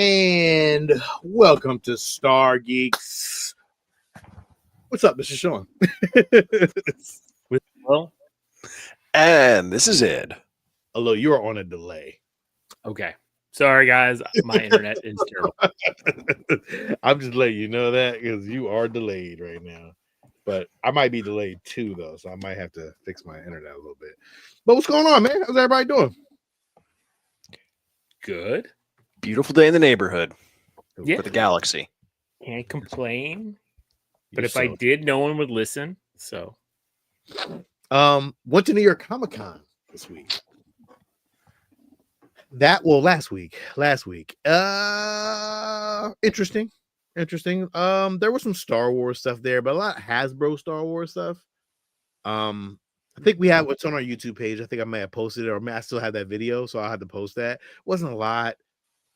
And welcome to Star Geeks. What's up, Mr. Sean? Well, And this is Ed. Although you are on a delay. okay. Sorry, guys. My internet is terrible. I'm just letting you know that because you are delayed right now. But I might be delayed too, though, so I might have to fix my internet a little bit. But what's going on, man? How's everybody doing? Good. Beautiful day in the neighborhood Yeah. for the galaxy. Can't complain. But You're if I did, no one would listen. So went to New York Comic Con this week. Last week. Interesting. There was some Star Wars stuff there, but a lot of Hasbro Star Wars stuff. I think we have what's on our YouTube page. I think I may have posted it, or I still have that video, so I'll have to post that. Wasn't a lot.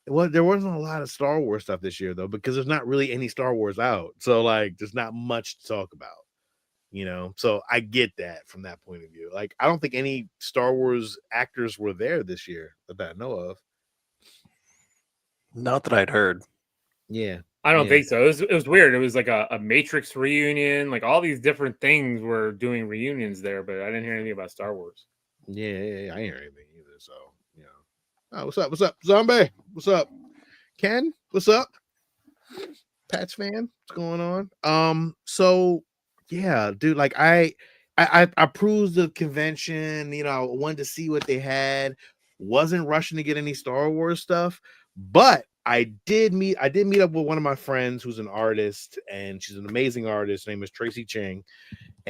There wasn't a lot of Star Wars stuff this year, though, because there's not really any Star Wars out. So, like, there's not much to talk about, you know? So I get that from that point of view. Like, I don't think any Star Wars actors were there this year that I know of. Not that I'd heard. Yeah. I don't think so. It was weird. It was like a Matrix reunion. Like all these different things were doing reunions there, but I didn't hear anything about Star Wars. Yeah, I ain't hear anything either. So, you know. Oh, what's up? Zombie? What's up? Ken? What's up? Pats fan? What's going on? So yeah, dude, like I perused the convention, you know, wanted to see what they had, wasn't rushing to get any Star Wars stuff, but I did meet up with one of my friends who's an artist, and she's an amazing artist. Her name is Tracy Ching,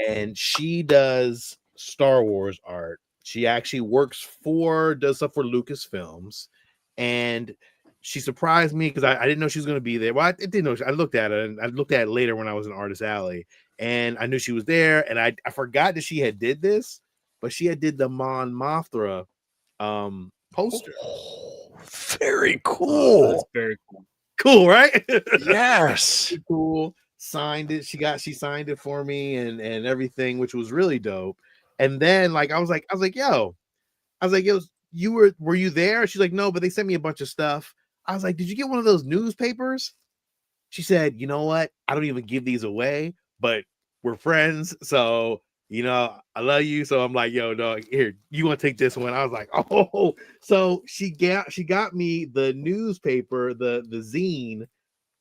and she does Star Wars art. She actually does stuff for Lucasfilms, and she surprised me because I didn't know she was going to be there. Well, I didn't know. I looked at it, and I looked at it later when I was in Artist Alley, and I knew she was there, and I forgot that she had did this, but she had did the Mon Mothra poster. Very cool. That's very cool. Cool, right? Yes. Cool. Signed it. She signed it for me and everything, which was really dope. And then like I was like, yo, were you there? She's like, no, but they sent me a bunch of stuff. I was like, did you get one of those newspapers? She said, you know what? I don't even give these away, but we're friends, so you know, I love you. So I'm like, yo, dog, here, you want to take this one? I was like, oh, so she got me the newspaper, the zine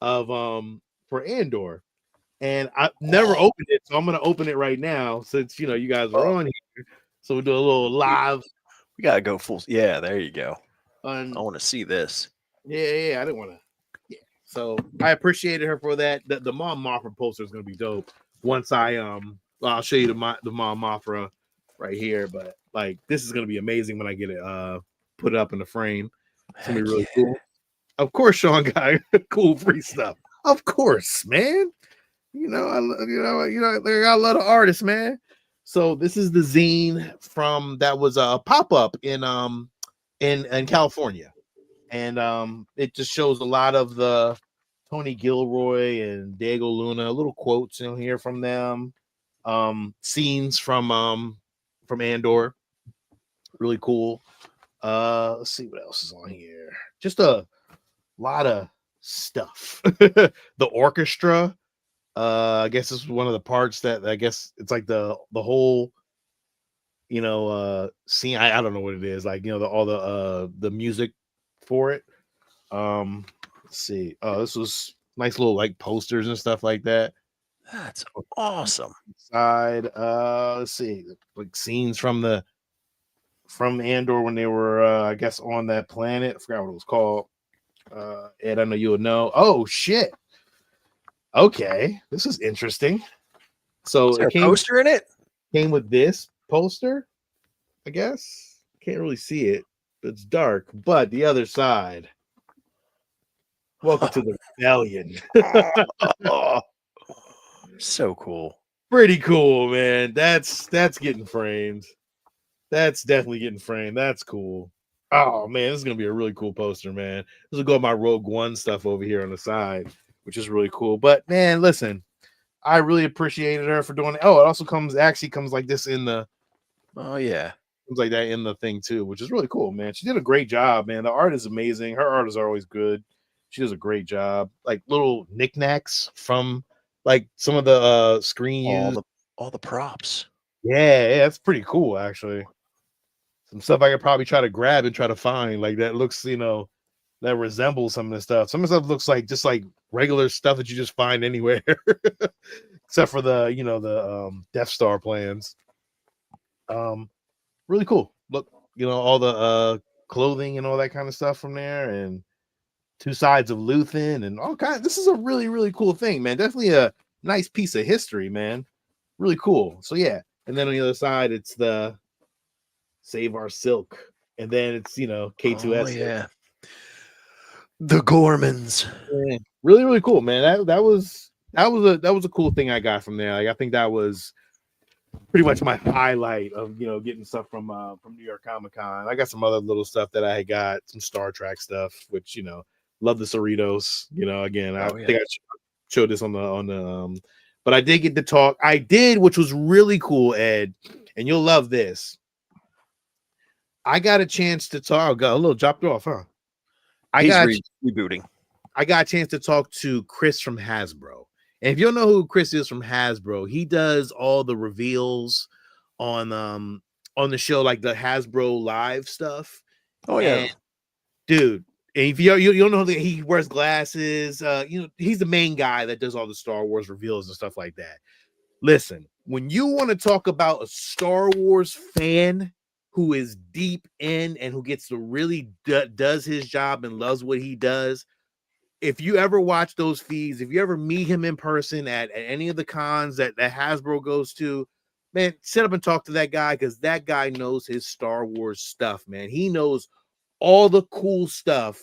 of for Andor, and I never opened it, so I'm gonna open it right now since you know you guys are on here. So we'll do a little live. We gotta go full. Yeah, there you go. I want to see this. Yeah, I didn't want to. Yeah, so I appreciated her for that. The Mom Mothra poster is gonna be dope. Once I'll show you the Mom Mothra right here, but like this is gonna be amazing when I get it put up in the frame. It's gonna be really cool. Of course, Sean got cool free stuff. Of course, man. You know, I got a lot of artists, man. So this is the zine from that was a pop-up in California, and it just shows a lot of the Tony Gilroy and Diego Luna, little quotes in here from them, scenes from Andor, really cool. Let's see what else is on here. Just a lot of stuff. The orchestra. I guess this is one of the parts that I guess it's like the whole, you know, scene. I don't know what it is. Like, you know, all the music for it. Let's see. Oh, this was nice little like posters and stuff like that. That's awesome. Side. Let's see. Like scenes from Andor when they were I guess on that planet. I forgot what it was called. Ed, I know you'll know. Oh shit. Okay, this is interesting. So it came, poster in it? Came with this poster, I guess. Can't really see it. It's dark, but the other side. Welcome to the rebellion. So cool. Pretty cool, man. That's getting framed. That's definitely getting framed. That's cool. Oh man, this is gonna be a really cool poster, man. This will go with my Rogue One stuff over here on the side, which is really cool. But man, listen, I really appreciated her for doing it. Oh, it also comes like this in the. Oh yeah, comes like that in the thing too, which is really cool, man. She did a great job, man. The art is amazing. Her art is always good. She does a great job. Like little knickknacks from like some of the screen use. All the props. Yeah, that's pretty cool actually. Some stuff I could probably try to grab and try to find like that looks, that resembles some of the stuff. Some of the stuff looks like just like regular stuff that you just find anywhere, except for the Death Star plans. Really cool. Look, all the clothing and all that kind of stuff from there, and two sides of Luthen and all kinds. This is a really, really cool thing, man. Definitely a nice piece of history, man. Really cool. So yeah, and then on the other side, it's the Save Our Silk, and then it's K2S. Oh yeah, the Gormans. Yeah. Really, really cool, man. That was a cool thing I got from there. Like I think that was pretty much my highlight of getting stuff from New York Comic Con. I got some other little stuff that I had got, some Star Trek stuff, which love the Cerritos. Again, I think I showed this on the but I did get to talk. I did, which was really cool, Ed, and you'll love this. I got a chance to talk. I got a little dropped off, huh? He's rebooting. I got a chance to talk to Chris from Hasbro. And if you don't know who Chris is from Hasbro, he does all the reveals on the show, like the Hasbro Live stuff. Oh yeah, and, dude. And if you don't know, he wears glasses. He's the main guy that does all the Star Wars reveals and stuff like that. Listen, when you want to talk about a Star Wars fan who is deep in and who gets to really does his job and loves what he does, if you ever watch those feeds, if you ever meet him in person at any of the cons that Hasbro goes to, man, sit up and talk to that guy, because that guy knows his Star Wars stuff, man. He knows all the cool stuff,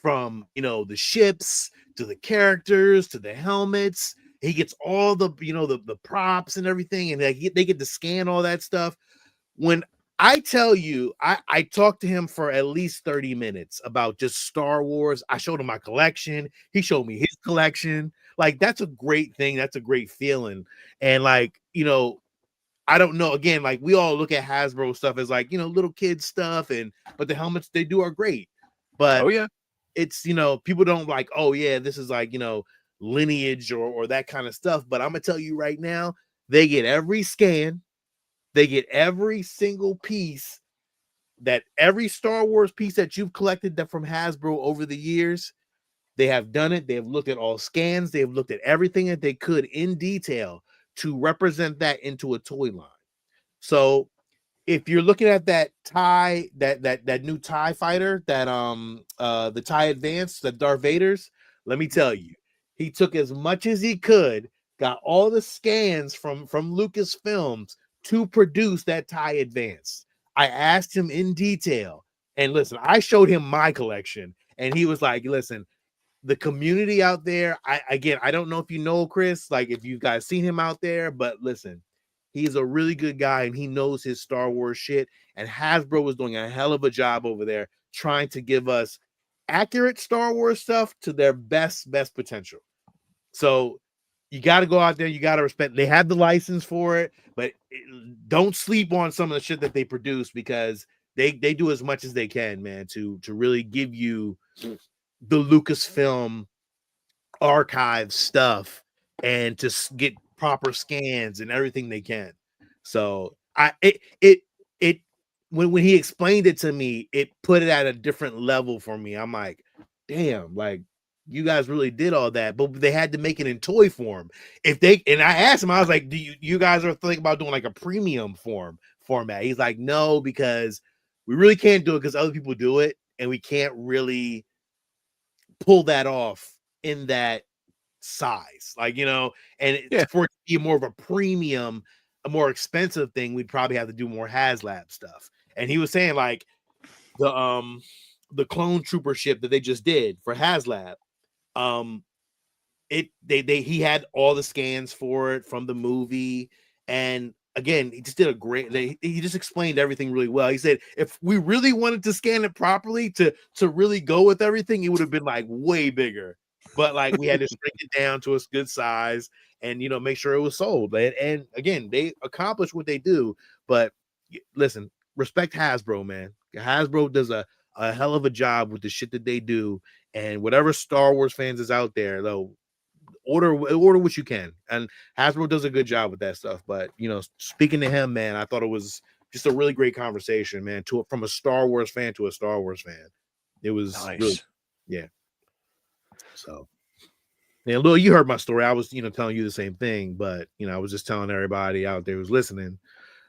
from the ships to the characters to the helmets. He gets all the the props and everything, and they get to scan all that stuff. When I tell you, I talked to him for at least 30 minutes about just Star Wars. I showed him my collection. He showed me his collection. Like, that's a great thing. That's a great feeling. And like, I don't know. Again, like, we all look at Hasbro stuff as like, little kids stuff, but the helmets they do are great. But oh yeah, it's, people don't like, oh yeah, this is like, lineage or that kind of stuff. But I'm gonna tell you right now, they get every scan. They get every single piece, that every Star Wars piece that you've collected that from Hasbro over the years. They have done it. They have looked at all scans. They have looked at everything that they could in detail to represent that into a toy line. So if you're looking at that TIE, that new TIE fighter, that the TIE Advance, the Darth Vader's, let me tell you, he took as much as he could, got all the scans from Lucasfilms to produce that TIE Advance. I asked him in detail, and listen, I showed him my collection, and he was like, listen, the community out there, I don't know if you know Chris, like if you guys seen him out there, but listen, he's a really good guy and he knows his Star Wars shit. And Hasbro was doing a hell of a job over there trying to give us accurate Star Wars stuff to their best potential. So you got to go out there. You got to respect. They have the license for it, but don't sleep on some of the shit that they produce, because they do as much as they can, man, to really give you the Lucasfilm archive stuff and to get proper scans and everything they can. So when he explained it to me, it put it at a different level for me. I'm like, damn, like, you guys really did all that, but they had to make it in toy form. And I asked him, I was like, do you guys are thinking about doing like a premium format? He's like, no, because we really can't do it because other people do it, and we can't really pull that off in that size, like, and for it to be more of a premium, a more expensive thing, we'd probably have to do more HasLab stuff. And he was saying like the clone trooper ship that they just did for HasLab, he had all the scans for it from the movie, and again, he just did a great. He just explained everything really well. He said if we really wanted to scan it properly to really go with everything, it would have been like way bigger. But like we had to shrink it down to a good size and make sure it was sold. And again, they accomplish what they do. But listen, respect Hasbro, man. Hasbro does a hell of a job with the shit that they do, And whatever Star Wars fans is out there, though, order what you can. And Hasbro does a good job with that stuff. But speaking to him, man, I thought it was just a really great conversation, man. From a Star Wars fan to a Star Wars fan, it was Nice. really, yeah. So, yeah, Lil, you heard my story. I was, telling you the same thing, but I was just telling everybody out there who's listening.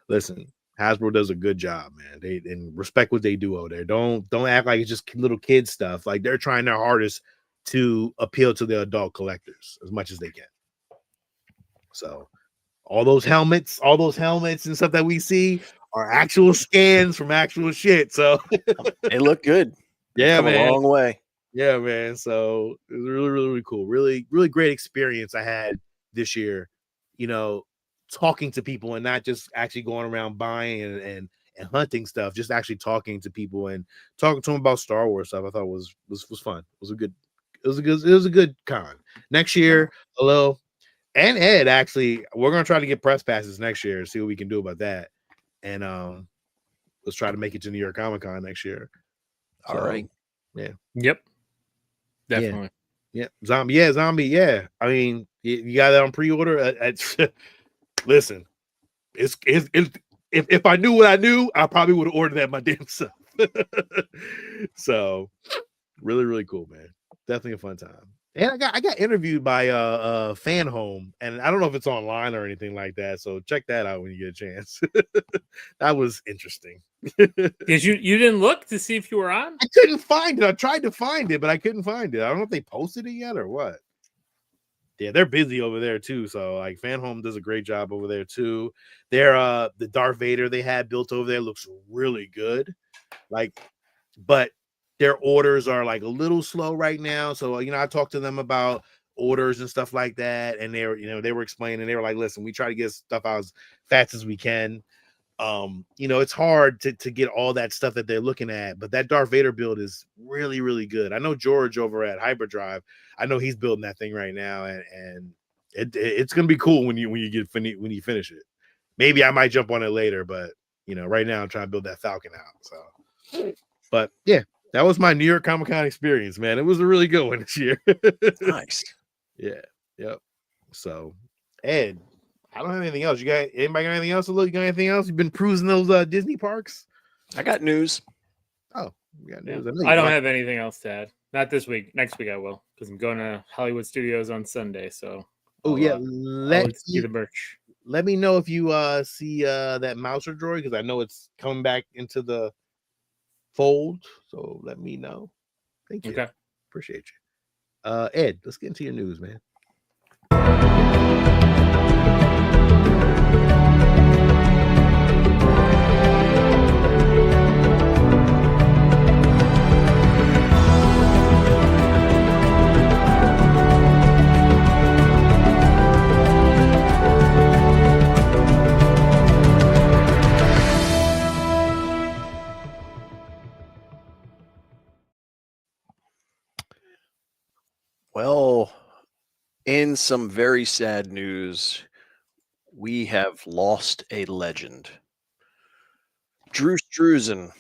Listen, Hasbro does a good job, man. They and respect what they do over there. Don't act like it's just little kid stuff. Like they're trying their hardest to appeal to the adult collectors as much as they can. So all those helmets and stuff that we see are actual scans from actual shit. So They look good. Yeah, Come man. a long way. Yeah, man. So it was really, really, really cool. Really, really great experience I had this year, talking to people and not just actually going around buying and hunting stuff, just actually talking to people and talking to them about Star Wars stuff. I thought was fun. It was a good con. Next year, hello. And Ed, actually, we're gonna try to get press passes next year, see what we can do about that. And let's try to make it to New York Comic Con next year. All right. Yeah. Yep. Definitely. Yeah. Zombie. Yeah. I mean, you got that on pre-order. Listen, if I knew what I knew, I probably would have ordered that my damn self. So really, really cool, man. Definitely a fun time. And I got interviewed by Fan Home, and I don't know if it's online or anything like that. So check that out when you get a chance. That was interesting. Did you didn't look to see if you were on? I couldn't find it. I tried to find it, but I couldn't find it. I don't know if they posted it yet or what. Yeah, they're busy over there too. So like Fan Home does a great job over there too. They're the Darth Vader they had built over there looks really good. But their orders are like a little slow right now. So I talked to them about orders and stuff like that, and they were explaining. They were like, "Listen, we try to get stuff out as fast as we can. It's hard to get all that stuff that they're looking at, but that Darth Vader build is really, really good. I know George over at Hyperdrive. I know he's building that thing right now, and it's gonna be cool when you finish it. Maybe I might jump on it later, but right now I'm trying to build that Falcon out. So, but yeah, that was my New York Comic Con experience, man. It was a really good one this year. Nice. Yeah. Yep. So, Ed, I don't have anything else. Anybody got anything else to look? You got anything else? You've been cruising those Disney parks? I got news. Oh, we got news. Yeah. I don't have anything else to add. Not this week. Next week I will, because I'm going to Hollywood Studios on Sunday. So I'll see the merch. Let me know if you see that Mouser droid, because I know it's coming back into the fold. So let me know. Thank you. Okay. Appreciate you. Ed, let's get into your news, man. Well, in some very sad news, we have lost a legend. Drew Struzan,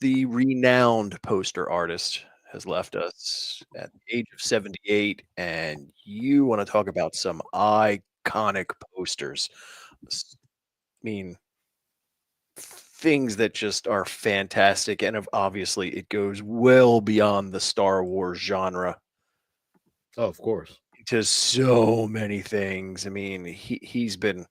the renowned poster artist, has left us at the age of 78, and you want to talk about some iconic posters. I mean, things that just are fantastic, and obviously it goes well beyond the Star Wars genre. Oh, of course. To so many things. I mean, he's been.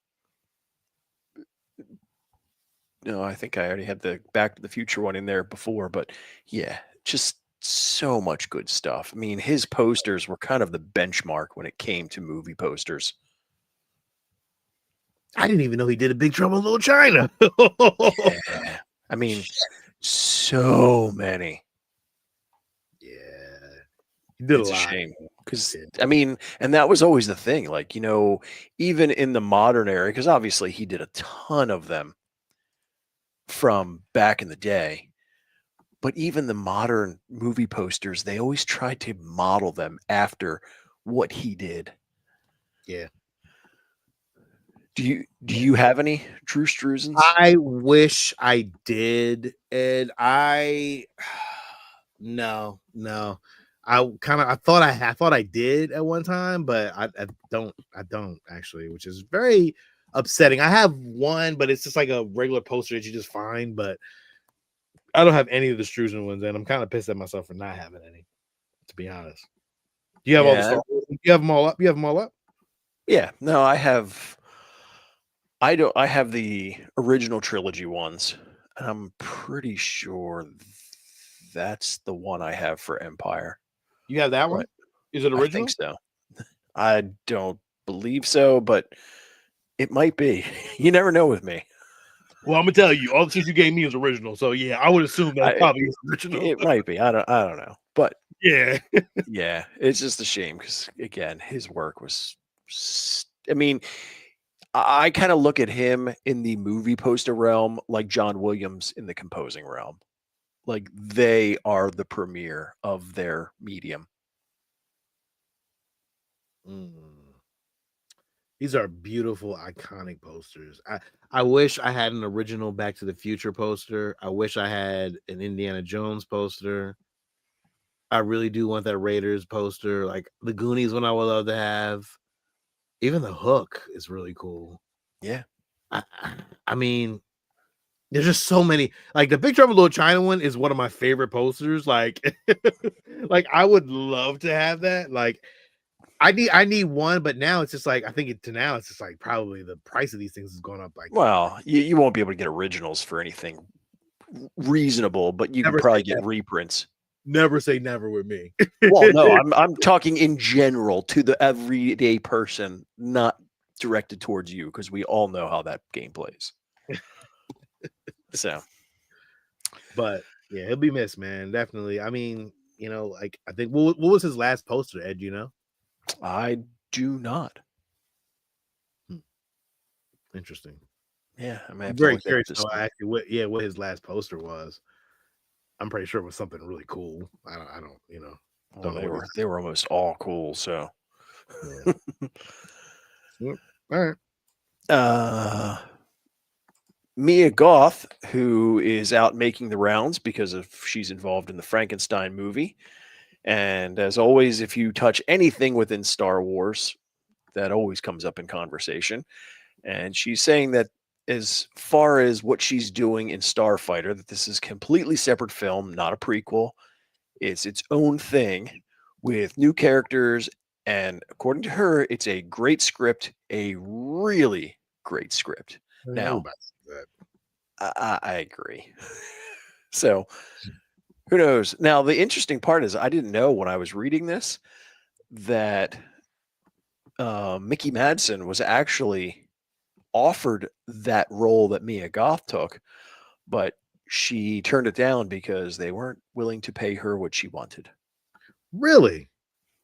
I think I already had the Back to the Future one in there before, but yeah, just so much good stuff. I mean, his posters were kind of the benchmark when it came to movie posters. I didn't even know he did a Big Trouble in Little China. Yeah. I mean, so many. Yeah. He did It's a lot. shame. Because, I mean, and that was always the thing. Like, even in the modern era, because obviously he did a ton of them from back in the day. But even the modern movie posters, they always tried to model them after what he did. Yeah. Do you have any Drew Struzans? I wish I did, Ed. No. I thought I did at one time, but I don't actually, which is very upsetting. I have one, but it's just like a regular poster that you just find, but I don't have any of the Struzen ones, and I'm kind of pissed at myself for not having any, to be honest. Do you have all the Star Wars? You have them all up? You have them all up? Yeah, no, I have the original trilogy ones, and I'm pretty sure that's the one I have for Empire. You have that one? But Is it I original? think so. I don't believe so, but it might be. You never know with me. Well, I'm gonna tell you, all the shit you gave me is original. So yeah, I would assume that probably is original. It might be. I don't know. But yeah. yeah, it's just a shame because again, his work was I mean, I kind of look at him in the movie poster realm like John Williams in the composing realm. Like they are the premier of their medium. These are beautiful, iconic posters. I wish I had an original Back to the Future poster. I wish I had an Indiana Jones poster. I really do want that Raiders poster. Like the Goonies one I would love to have. Even the Hook is really cool. Yeah. I mean, there's just so many. Like the Big Trouble in Little China one is one of my favorite posters. Like, like I would love to have that. Like, I need one, but now it's just like I think now it's just like probably the price of these things has gone up. Like, well, you won't be able to get originals for anything reasonable, but you can probably get reprints. Never say never with me. Well, no, I'm talking in general to the everyday person, not directed towards you, because we all know how that game plays. So, but yeah, he'll be missed, man. Definitely. I mean, you know, like I think what was his last poster, Ed? You know, I do not. Interesting. Yeah, I'm very curious. What his last poster was. I'm pretty sure it was something really cool. I don't, you know. Well, they were almost all cool. So, yeah. All right. Mia Goth, who is out making the rounds because she's involved in the Frankenstein movie, and as always, if you touch anything within Star Wars, that always comes up in conversation. And she's saying that as far as what she's doing in Starfighter, that this is a completely separate film, not a prequel. It's its own thing with new characters. And according to her, it's a great script, a really great script. Now, I agree. So who knows? Now, the interesting part is I didn't know when I was reading this that Mickey Madsen was actually offered that role that Mia Goth took, but she turned it down because they weren't willing to pay her what she wanted. Really?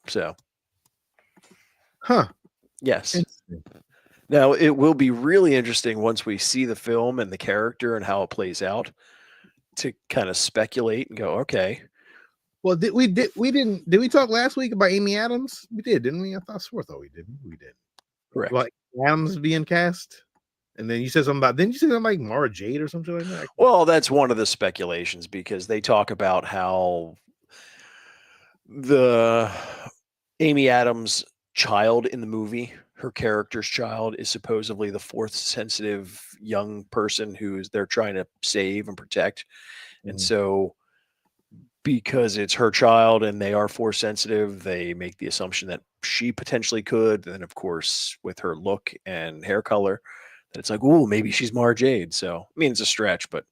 So, yes. Now it will be really interesting once we see the film and the character and how it plays out to kind of speculate and go, okay. Well, did we talk last week about Amy Adams? We did, didn't we? I thought we didn't. We did. Correct. Like Adams being cast, and then you said something about. Didn't you say something like Mara Jade or something like that? Well, that's one of the speculations because they talk about how the Amy Adams child in the movie, her character's child, is supposedly the fourth sensitive young person who they're trying to save and protect, and so because it's her child and they are force sensitive, they make the assumption that she potentially could. And of course, with her look and hair color, that it's like, oh, maybe she's Mara Jade. So, I mean, it's a stretch, but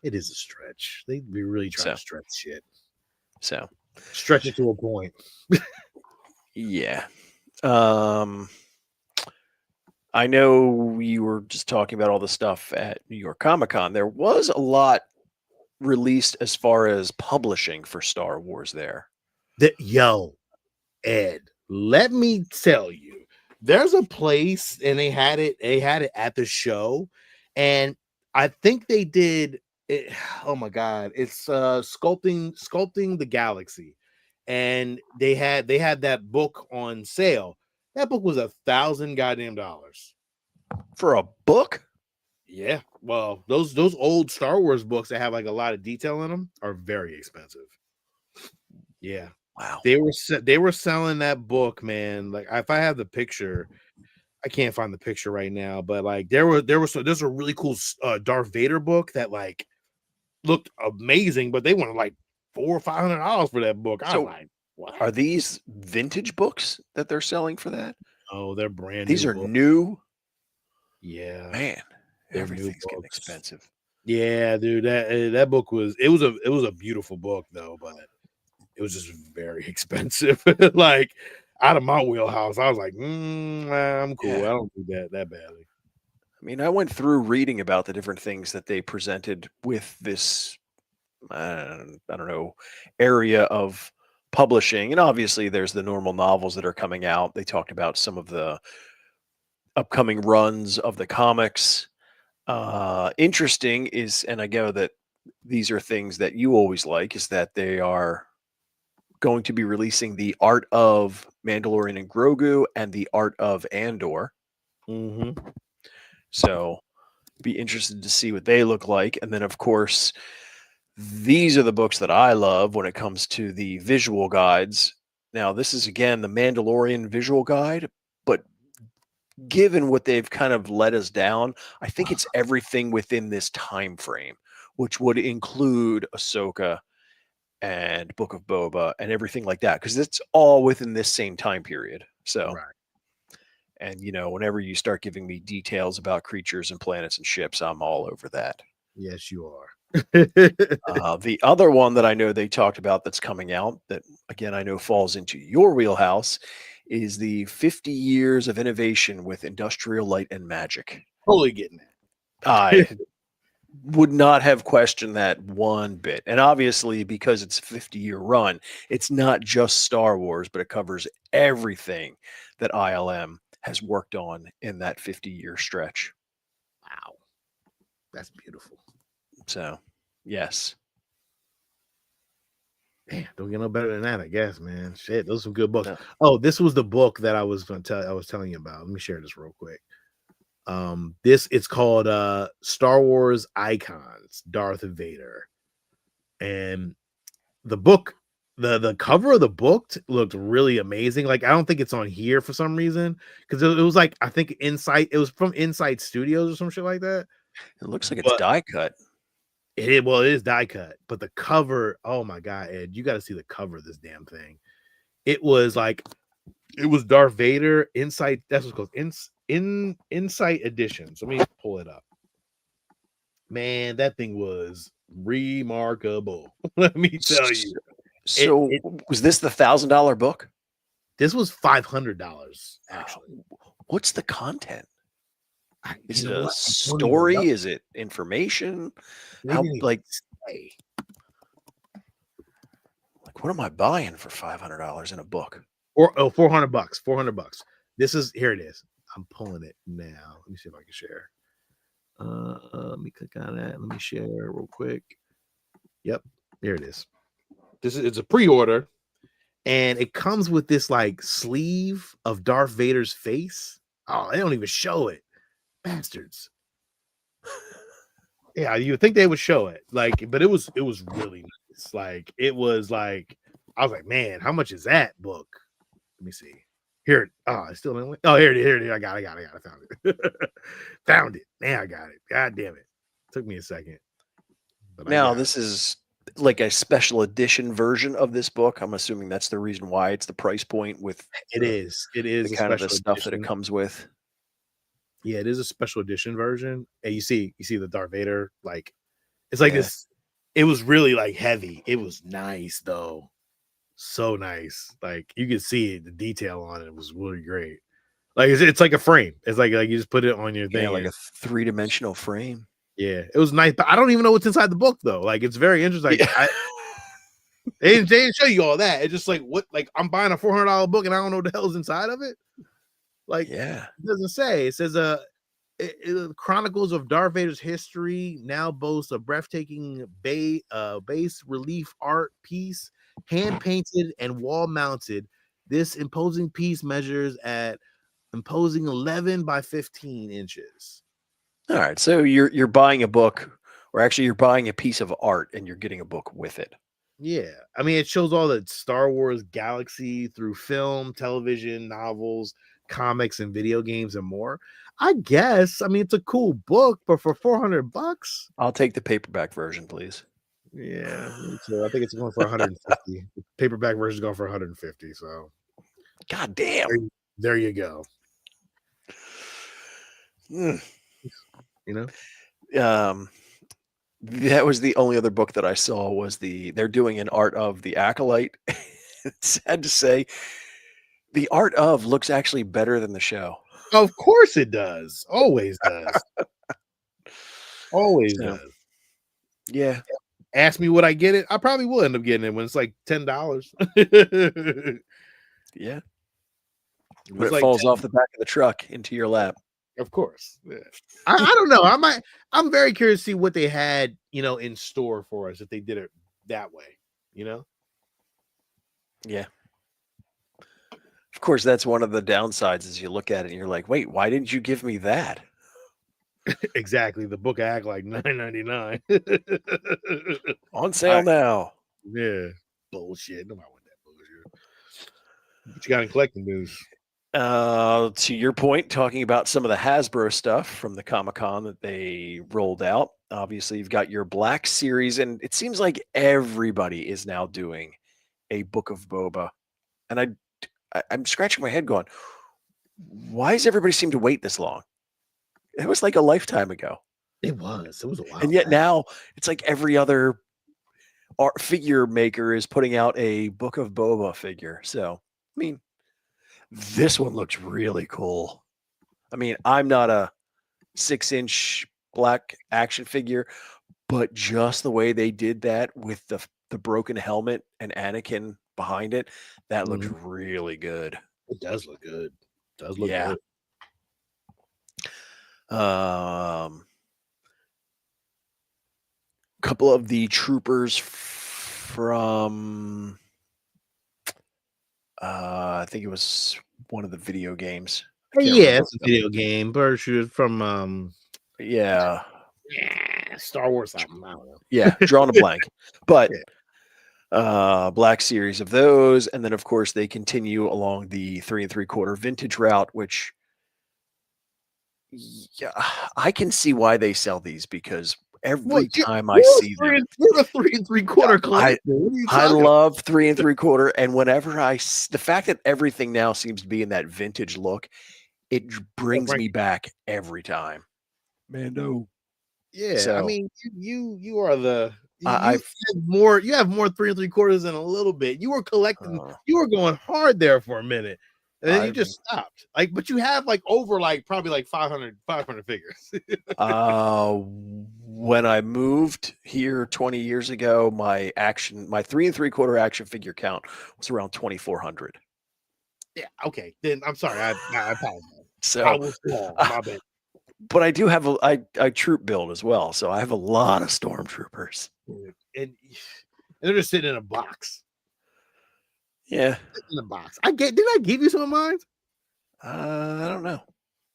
it is a stretch. They'd be really trying to stretch shit. So, stretch it to a point. Yeah. I know we were just talking about all the stuff at New York Comic-Con. There was a lot released as far as publishing for Star Wars there. Ed, let me tell you, there's a place and they had it at the show, and I think they did it. Oh my god, it's sculpting the galaxy, and they had that book on sale. That book was $1,000 goddamn dollars for a book. Yeah, well, those old Star Wars books that have like a lot of detail in them are very expensive. Yeah, Wow. They were selling that book, man. Like if I have the picture, I can't find the picture right now, but like there's a really cool Darth Vader book that like looked amazing, but they wanted like $400 or $500 for that book. I was So like, what? are these vintage books that they're selling for that? Oh, they're brand These new are books. new. Yeah, Man, they're new everything's getting books. expensive. Yeah, dude, that book was it was a beautiful book though, but it was just very expensive. Like out of my wheelhouse, I was like, I'm cool. Yeah. I don't do that badly. I mean, I went through reading about the different things that they presented with this, I don't know, area of publishing. And obviously, there's the normal novels that are coming out. They talked about some of the upcoming runs of the comics. Interesting is, and I know that these are things that you always like, is that they are going to be releasing the Art of Mandalorian and Grogu and the Art of Andor. Mm-hmm. So be interested to see what they look like. And then, of course, these are the books that I love when it comes to the visual guides. Now, this is again the Mandalorian visual guide, but given what they've kind of let us down, I think it's everything within this time frame, which would include Ahsoka and Book of Boba and everything like that, because it's all within this same time period. So, Right. and whenever you start giving me details about creatures and planets and ships, I'm all over that. Yes, you are. The other one that I know they talked about that's coming out that, again, I know falls into your wheelhouse is the 50 years of innovation with industrial light and magic. Totally getting that. I would not have questioned that one bit. And obviously, because it's a 50-year run, it's not just Star Wars, but it covers everything that ILM has worked on in that 50-year stretch. Wow. That's beautiful. So, yes. Man, don't get no better than that, I guess, man. Shit, those are some good books. No. Oh, this was the book that I was telling you about. Let me share this real quick. It's called Star Wars Icons, Darth Vader. And the book, the cover of the book looked really amazing. Like, I don't think it's on here for some reason, because it was like, I think it was from Insight Studios or some shit like that. It looks like it's die cut. It is die cut, but the cover, oh my god, Ed, you got to see the cover of this damn thing. It was Darth Vader Insight. That's what's called Insight Edition. So let me pull it up. Man, that thing was remarkable. Let me tell you. So, was this the $1,000 book? This was $500 actually. What's the content? Is it You know a what? story? Is it information? How, like, what am I buying for $500 in a book? Or $400. $400. Here it is. I'm pulling it now. Let me see if I can share. Let me click on that. Let me share real quick. Yep, there it is. It's a pre-order, and it comes with this like sleeve of Darth Vader's face. Oh, they don't even show it. Bastards. Yeah, you would think they would show it, like, but it was really nice. Like, it was like, I was like, man, how much is that book? Let me see. Here, I still don't. Oh, here it is. I got it. Found it. Found it. Man, I got it. God damn it. Took me a second. But now, this is like a special edition version of this book. I'm assuming that's the reason why it's the price point with it is the kind of the stuff that it comes with. Yeah, it is a special edition version. And you see the Darth Vader, like, it's like this. It was really like heavy. It was nice though. So nice. Like, you could see the detail on it was really great. Like, it's like a frame. It's like you just put it on your thing. Yeah, like a 3-dimensional frame. Yeah, it was nice, but I don't even know what's inside the book though. Like, it's very interesting. Yeah. They didn't show you all that. It's just like, what? Like, I'm buying a $400 book and I don't know what the hell's inside of it. Like, yeah, it doesn't say. It says it chronicles of Darth Vader's history now boasts a breathtaking base relief art piece, hand painted and wall mounted. This imposing piece measures at imposing 11 by 15 inches. All right, so you're buying a book, or actually you're buying a piece of art and you're getting a book with it. Yeah, I mean, it shows all the Star Wars galaxy through film, television, novels, comics, and video games and more. I guess. I mean, it's a cool book, but for $400, I'll take the paperback version, please. yeah. So I think it's going for 150. The paperback version is going for 150. So God damn. there you go. Mm. You know, That was the only other book that I saw was they're doing an art of the Acolyte. It's sad to say, the art of looks actually better than the show. of course it does. Always does. Always So, does. yeah. Ask me would I get it? I probably will end up getting it when it's like $10. Yeah. It When it like falls off the back of the truck into your lap. Of course. Yeah. I don't know. I'm very curious to see what they had, in store for us if they did it that way, Yeah. Of course, that's one of the downsides is you look at it and you're like, wait, why didn't you give me that? Exactly. The book act like $9.99. On sale now. Yeah. Bullshit. Nobody want that bullshit. What you got in collecting news? To your point, talking about some of the Hasbro stuff from the Comic-Con that they rolled out. Obviously, you've got your Black Series, and it seems like everybody is now doing a Book of Boba. And I'm scratching my head going, why does everybody seem to wait this long? It was like a lifetime ago. It was a while. And yet back. now it's like every other art figure maker is putting out a Book of Boba figure. So, I mean, this one looks really cool. I mean, I'm not a 6-inch black action figure, but just the way they did that with the broken helmet and Anakin behind it, that looks really good. It does look good. It does look Yeah. good. Couple of the troopers from I think it was one of the video games. Yeah, it's a video game. Bird shoot from yeah, Star Wars something. I don't know. Yeah, drawing a blank. But Black Series of those, and then of course they continue along the 3 3/4 vintage route, which I can see why they sell these because every time I see them, you're a 3 3/4 collector. I love 3 3/4, and whenever the fact that everything now seems to be in that vintage look, it brings me back every time. Mando. Yeah, So, I mean, you are the you have more 3 3/4 than a little bit. You were collecting, you were going hard there for a minute, and then you just stopped. But you have over probably 500 figures. When I moved here 20 years ago, my 3 3/4 action figure count was around 2,400. Yeah, okay. Then I'm sorry. I apologize. So I was wrong. My bad. But I do have I troop build as well, so I have a lot of stormtroopers. And they're just sitting in a box. Yeah. In a box. Did I give you some of mine? I don't know.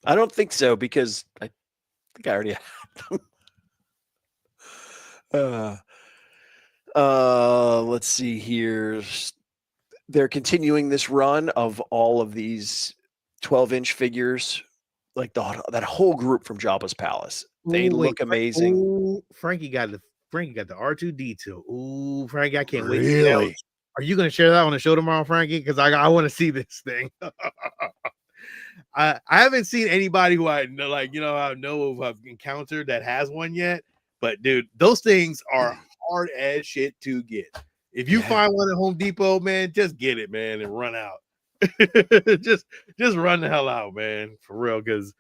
I don't think so because I think I already had them. Let's see here. They're continuing this run of all of these 12-inch figures, like that whole group from Jabba's Palace. They look amazing. Ooh, Frankie got the R2D2. Ooh, Frankie, I can't wait. Really? Are you going to share that on the show tomorrow, Frankie? Because I want to see this thing. I haven't seen anybody who I know, who I've encountered that has one yet. But dude, those things are hard as shit to get. If you find one at Home Depot, man, just get it, man, and run out. just run the hell out, man, for real. Because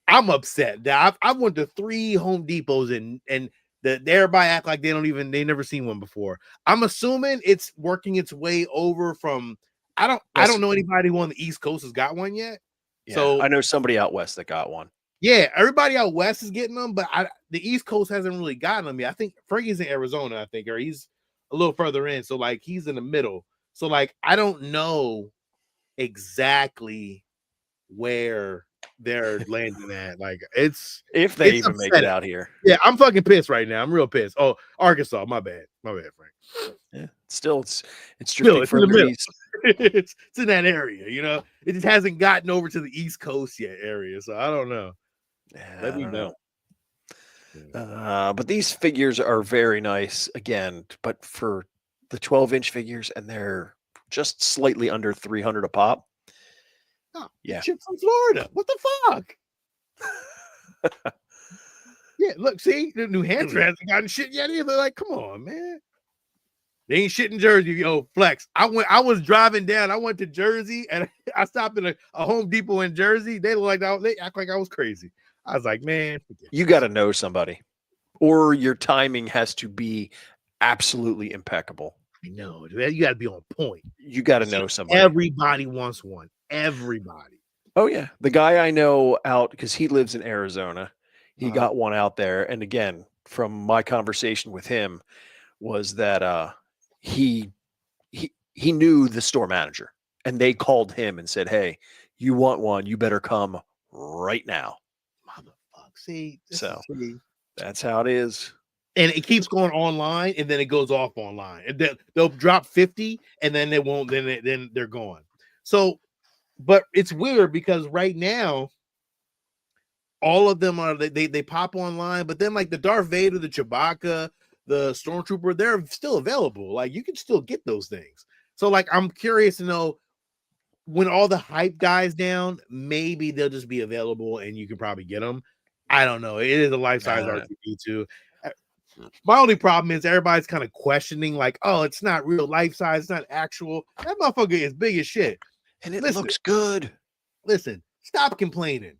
I'm upset. I went to 3 Home Depots and everybody act like they never seen one before. I'm assuming it's working its way over from. I don't know anybody who on the East Coast has got one yet. Yeah, so I know somebody out west that got one. Yeah, everybody out west is getting them, but the East Coast hasn't really gotten them yet. I think Frankie's in Arizona, I think, or he's a little further in. So he's in the middle. So I don't know exactly where they're landing at. If they even upsetting. Make it out here. Yeah, I'm fucking pissed right now. I'm real pissed. Oh, Arkansas, my bad, Frank. Yeah, still, it's Still, drifting it's in the further middle. east. it's in that area, It just hasn't gotten over to the East Coast yet area. So I don't know. Yeah, Let I me don't know. But these figures are very nice again, but for the 12-inch figures, and they're just slightly under 300 a pop. Oh, Yeah. shit from Florida. What the fuck? Yeah, look, see, the New Hampshire hasn't gotten shit yet either. Like, come on, man. They ain't shit in Jersey, yo. Flex. I was driving down. I went to Jersey and I stopped at a Home Depot in Jersey. They act like I was crazy. I was like, man, You got to know somebody, or your timing has to be absolutely impeccable. I know, dude. You got to be on point. You got to know somebody. Everybody wants one. Everybody. Oh yeah, the guy I know out because he lives in Arizona. He got one out there, and again, from my conversation with him, was that he knew the store manager, and they called him and said, "Hey, you want one? You better come right now." Motherfucker. See, that's how it is. And it keeps going online, and then it goes off online. And then they'll drop 50, and then they won't. Then they're gone. So, but it's weird because right now, all of them are they pop online, but then like the Darth Vader, the Chewbacca, the Stormtrooper, they're still available. Like you can still get those things. So like I'm curious to know when all the hype dies down, maybe they'll just be available and you can probably get them. I don't know. It is a life-size R2D2. My only problem is everybody's kind of questioning, like, oh, it's not real life-size, it's not actual. That motherfucker is big as shit. And it looks good. Listen, stop complaining.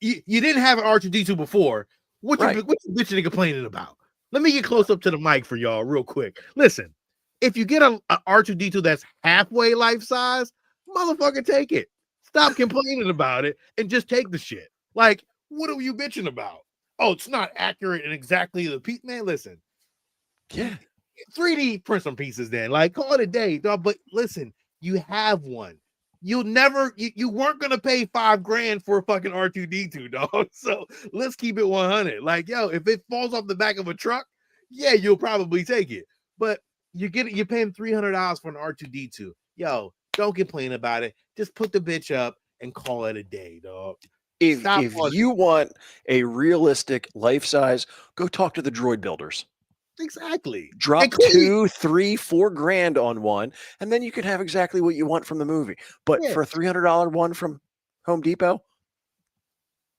You didn't have an R2D2 before. What you bitching and complaining about? Let me get close up to the mic for y'all real quick. Listen, if you get a R2D2 that's halfway life size, motherfucker, take it. Stop complaining about it and just take the shit. Like, what are you bitching about? Oh, it's not accurate and exactly the piece. Man, listen. Yeah. 3D print some pieces then. Like, call it a day, dog. But listen, you have one. You'll never, you weren't gonna pay $5,000 for a fucking R2D2, dog. So let's keep it 100. Like, yo, if it falls off the back of a truck, yeah, you'll probably take it. But you're paying $300 for an R2D2. Yo, don't complain about it. Just put the bitch up and call it a day, dog. If you want a realistic life size, go talk to the droid builders. Exactly. Drop $2,000, $3,000, $4,000 on one, and then you can have exactly what you want from the movie. But for a $300 one from Home Depot,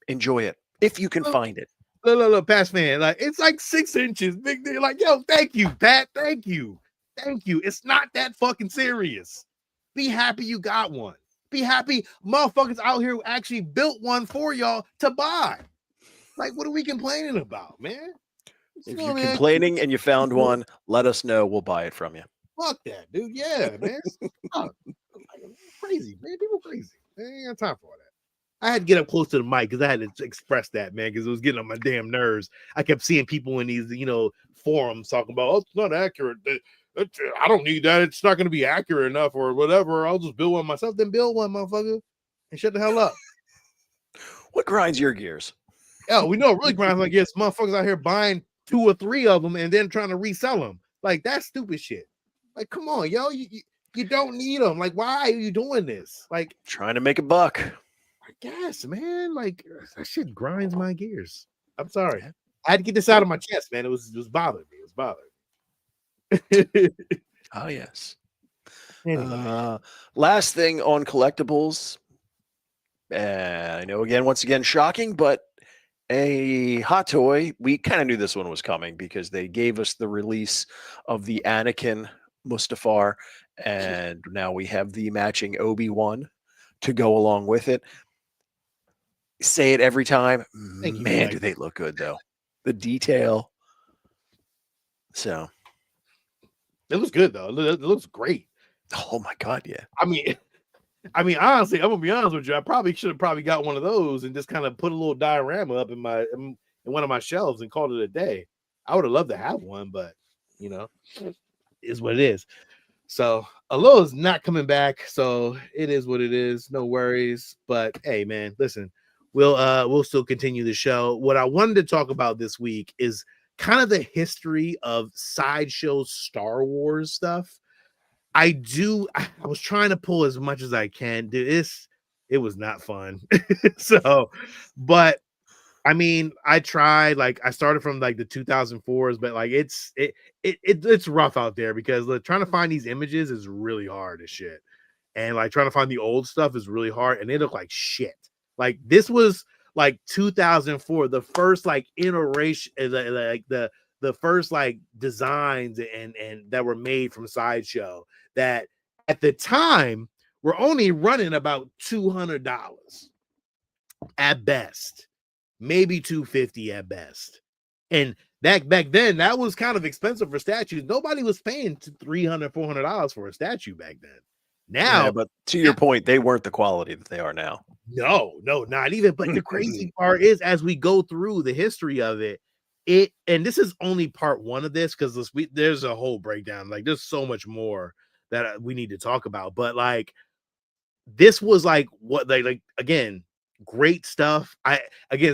enjoy it if you can find it. Look, Pat's fan, like it's like 6 inches big. They're like, yo, thank you, Pat. Thank you. It's not that fucking serious. Be happy you got one. Be happy motherfuckers out here who actually built one for y'all to buy. Like, what are we complaining about, man? If you're complaining and you found one, let us know. We'll buy it from you. Fuck that, dude. Yeah, man. Crazy, man. People crazy. I ain't got time for that. I had to get up close to the mic because I had to express that, man, because it was getting on my damn nerves. I kept seeing people in these, forums talking about, oh, it's not accurate. I don't need that. It's not going to be accurate enough or whatever. I'll just build one myself. Then build one, motherfucker, and shut the hell up. What grinds your gears? Oh, we know it really grinds my gears. Motherfuckers out here buying 2 or 3 of them and then trying to resell them. Like, that's stupid shit. Like, come on, yo, you don't need them. Like, why are you doing this? Like, trying to make a buck. I guess, man. Like, that shit grinds my gears. I'm sorry. I had to get this out of my chest, man. It was bothering me. It was bothering me. Oh, yes. Anyway. Last thing on collectibles. I know, once again, shocking, but a hot toy. We kind of knew this one was coming because they gave us the release of the Anakin Mustafar, and now we have the matching Obi-Wan to go along with it. Say it every time. Man, do they look good, though. The detail. So. It looks good, though. It looks great. Oh, my God, yeah. I mean, honestly, I'm gonna be honest with you. I probably should have got one of those and just kind of put a little diorama up in one of my shelves and called it a day. I would have loved to have one, but is what it is. So Aloha's not coming back, so it is what it is. No worries. But hey, man, listen, we'll still continue the show. What I wanted to talk about this week is kind of the history of Sideshow Star Wars stuff. I was trying to pull as much as I can. Dude, it was not fun. So, but I mean, I tried. Like, I started from like the 2004s, but like it's rough out there because like, trying to find these images is really hard as shit, and like trying to find the old stuff is really hard, and they look like shit. Like this was like 2004, the first like iteration, like the first like designs and that were made from Sideshow that at the time were only running about $200 at best, maybe 250 at best. And that back then, that was kind of expensive for statues. Nobody was paying $300, $400 for a statue back then. Now, Yeah, but to your point, they weren't the quality that they are now. no, not even. But the crazy part is, as we go through the history of it, and this is only part one of this because there's a whole breakdown. Like, there's so much more that we need to talk about. But like, this was like what like again, great stuff.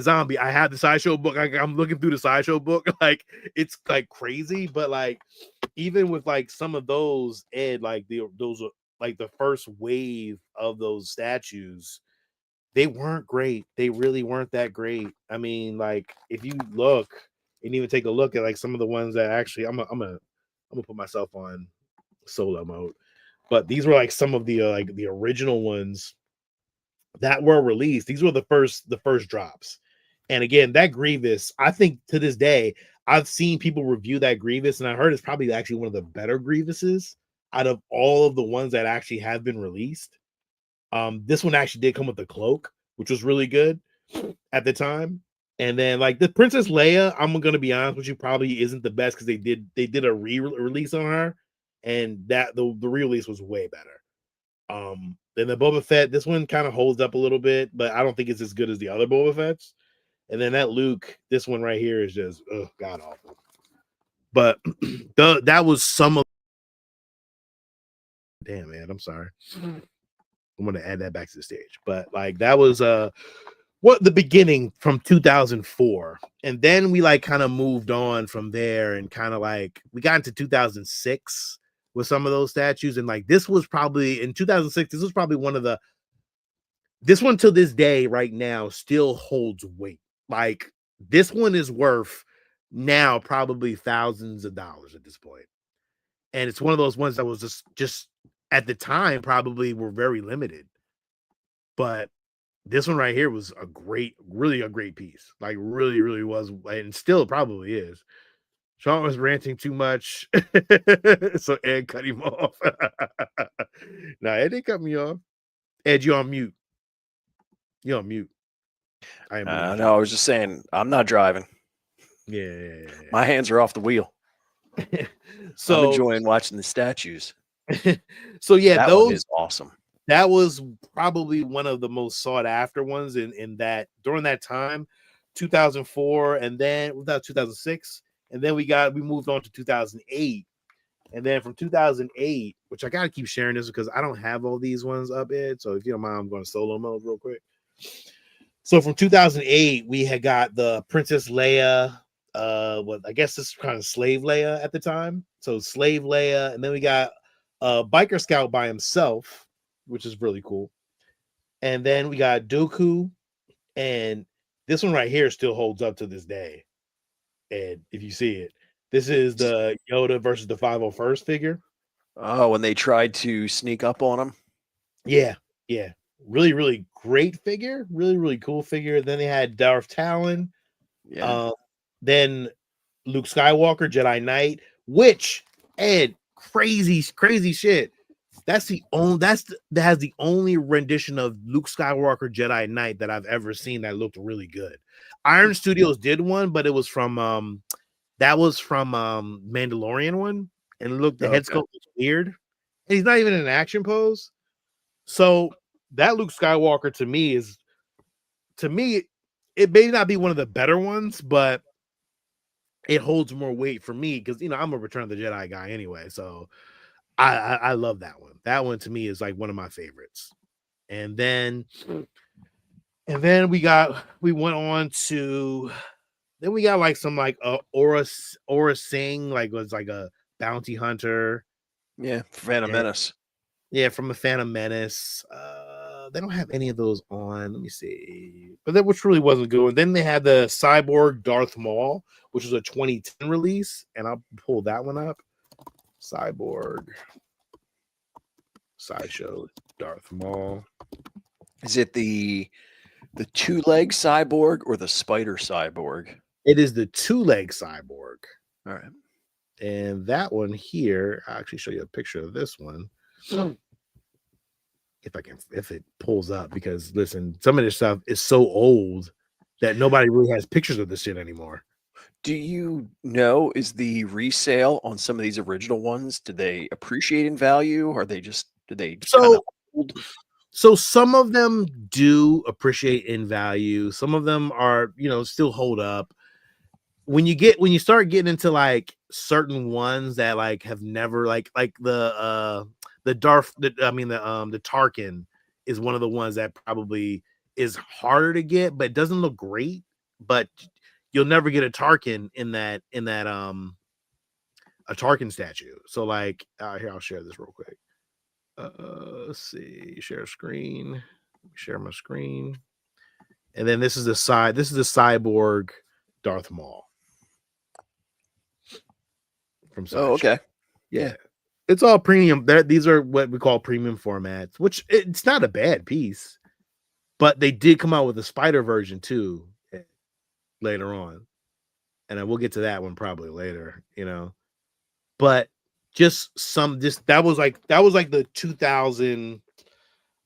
Zombie. I have the Sideshow book. I'm looking through the Sideshow book. Like, it's like crazy, but like even with like some of those, Ed, like those like the first wave of those statues, they weren't great. They really weren't that great. I mean, like if you look and even take a look at like some of the ones that actually I'm gonna put myself on solo mode, but these were like some of the like the original ones that were released. These were the first drops. And again, that Grievous, I think to this day, I've seen people review that Grievous, and I heard it's probably actually one of the better Grievuses out of all of the ones that actually have been released. This one actually did come with the cloak, which was really good at the time. And then like the Princess Leia, I'm gonna be honest with you, probably isn't the best because they did a re-release on her, and that the re-release was way better. Then the Boba Fett, this one kind of holds up a little bit, but I don't think it's as good as the other Boba Fett's. And then that Luke, this one right here is just god awful. But that was some of. Damn, man, I'm sorry. I'm gonna add that back to the stage. But like that was what the beginning from 2004, and then we like kind of moved on from there, and kind of like we got into 2006 with some of those statues, and like this was probably in 2006. This was probably one of the. This one to this day, right now, still holds weight. Like this one is worth now probably thousands of dollars at this point, and it's one of those ones that was just at the time probably were very limited, but this one right here was really a great piece. Like really, really was, and still probably is. Sean was ranting too much, so Ed cut him off. Nah, Ed didn't cut me off. Ed, you on mute. You on mute. No, I was just saying I'm not driving. Yeah. My hands are off the wheel. So I'm enjoying watching the statues. So yeah, that one is awesome. That was probably one of the most sought after ones in that during that time, 2004, and then without 2006, and then we moved on to 2008, and then from 2008, which I gotta keep sharing this because I don't have all these ones up, Ed. So if you don't mind, I'm going to solo mode real quick. So from 2008, we had got the Princess Leia, what I guess this is kind of Slave Leia at the time. So Slave Leia, and then we got Biker Scout by himself, which is really cool. And then we got Dooku, and this one right here still holds up to this day. And if you see it, this is the Yoda versus the 501st figure. Oh, when they tried to sneak up on him. Yeah. Really, really great figure. Really, really cool figure. Then they had Darth Talon. Yeah. Then Luke Skywalker, Jedi Knight, which Ed, crazy shit. That has the only rendition of Luke Skywalker Jedi Knight that I've ever seen that looked really good. Iron Studios did one, but it was from Mandalorian one, and the head sculpt was weird. And he's not even in an action pose. So that Luke Skywalker to me, it may not be one of the better ones, but it holds more weight for me because I'm a Return of the Jedi guy anyway. So I love that one. That one to me is like one of my favorites. And then we went on to Then we got like some like Aura Singh, like was like a bounty hunter. Yeah, Phantom Yeah. Menace. Yeah, from a Phantom Menace. They don't have any of those on. Let me see. But that which really wasn't good. And then they had the Cyborg Darth Maul, which was a 2010 release, and I'll pull that one up. Cyborg Sideshow Darth Maul. Is it the two-leg cyborg or the spider cyborg? It is the two-leg cyborg. All right. And that one here, I'll actually show you a picture of this one. If it pulls up, because listen, some of this stuff is so old that nobody really has pictures of this shit anymore. Do you know, is the resale on some of these original ones, do they appreciate in value, or did they kind of hold? So some of them do appreciate in value. Some of them are, still hold up. When you start getting into like certain ones that like have never like the Tarkin is one of the ones that probably is harder to get, but it doesn't look great. But you'll never get a Tarkin in that a Tarkin statue. So like here, I'll share this real quick. Let's see, share screen, share my screen, and then this is the Cyborg Darth Maul from Sideshow. Oh, okay. Yeah. It's all premium. These are what we call premium formats, which it's not a bad piece, but they did come out with a spider version too later on, and we'll get to that one probably later, But that was like the 2000.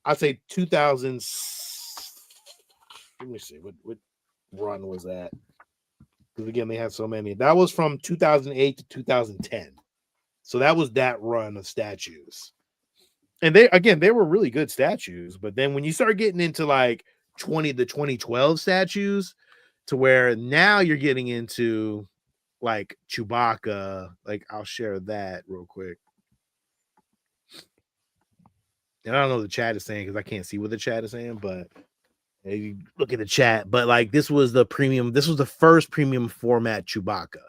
I'd say 2000. Let me see what run was that? Because again, they had so many. That was from 2008 to 2010. So that was that run of statues. And they were really good statues. But then when you start getting into like the 2012 statues, to where now you're getting into like Chewbacca, like I'll share that real quick. And I don't know what the chat is saying because I can't see what the chat is saying, but you look at the chat. But like this was the first premium format Chewbacca.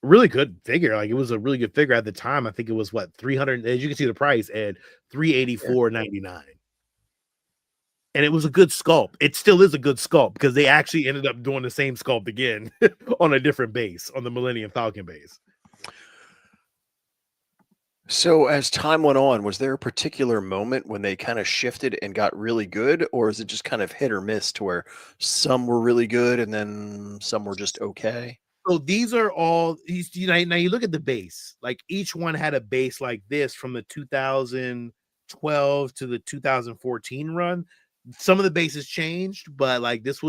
Really good figure. Like it was a really good figure at the time. I think it was 300, as you can see the price at $384.99. And it was a good sculpt. It still is a good sculpt because they actually ended up doing the same sculpt again on a different base, on the Millennium Falcon base. So as time went on, was there a particular moment when they kind of shifted and got really good, or is it just kind of hit or miss to where some were really good and then some were just okay? So these are all now you look at the base, like each one had a base like this from the 2012 to the 2014 run. Some of the bases changed, but like these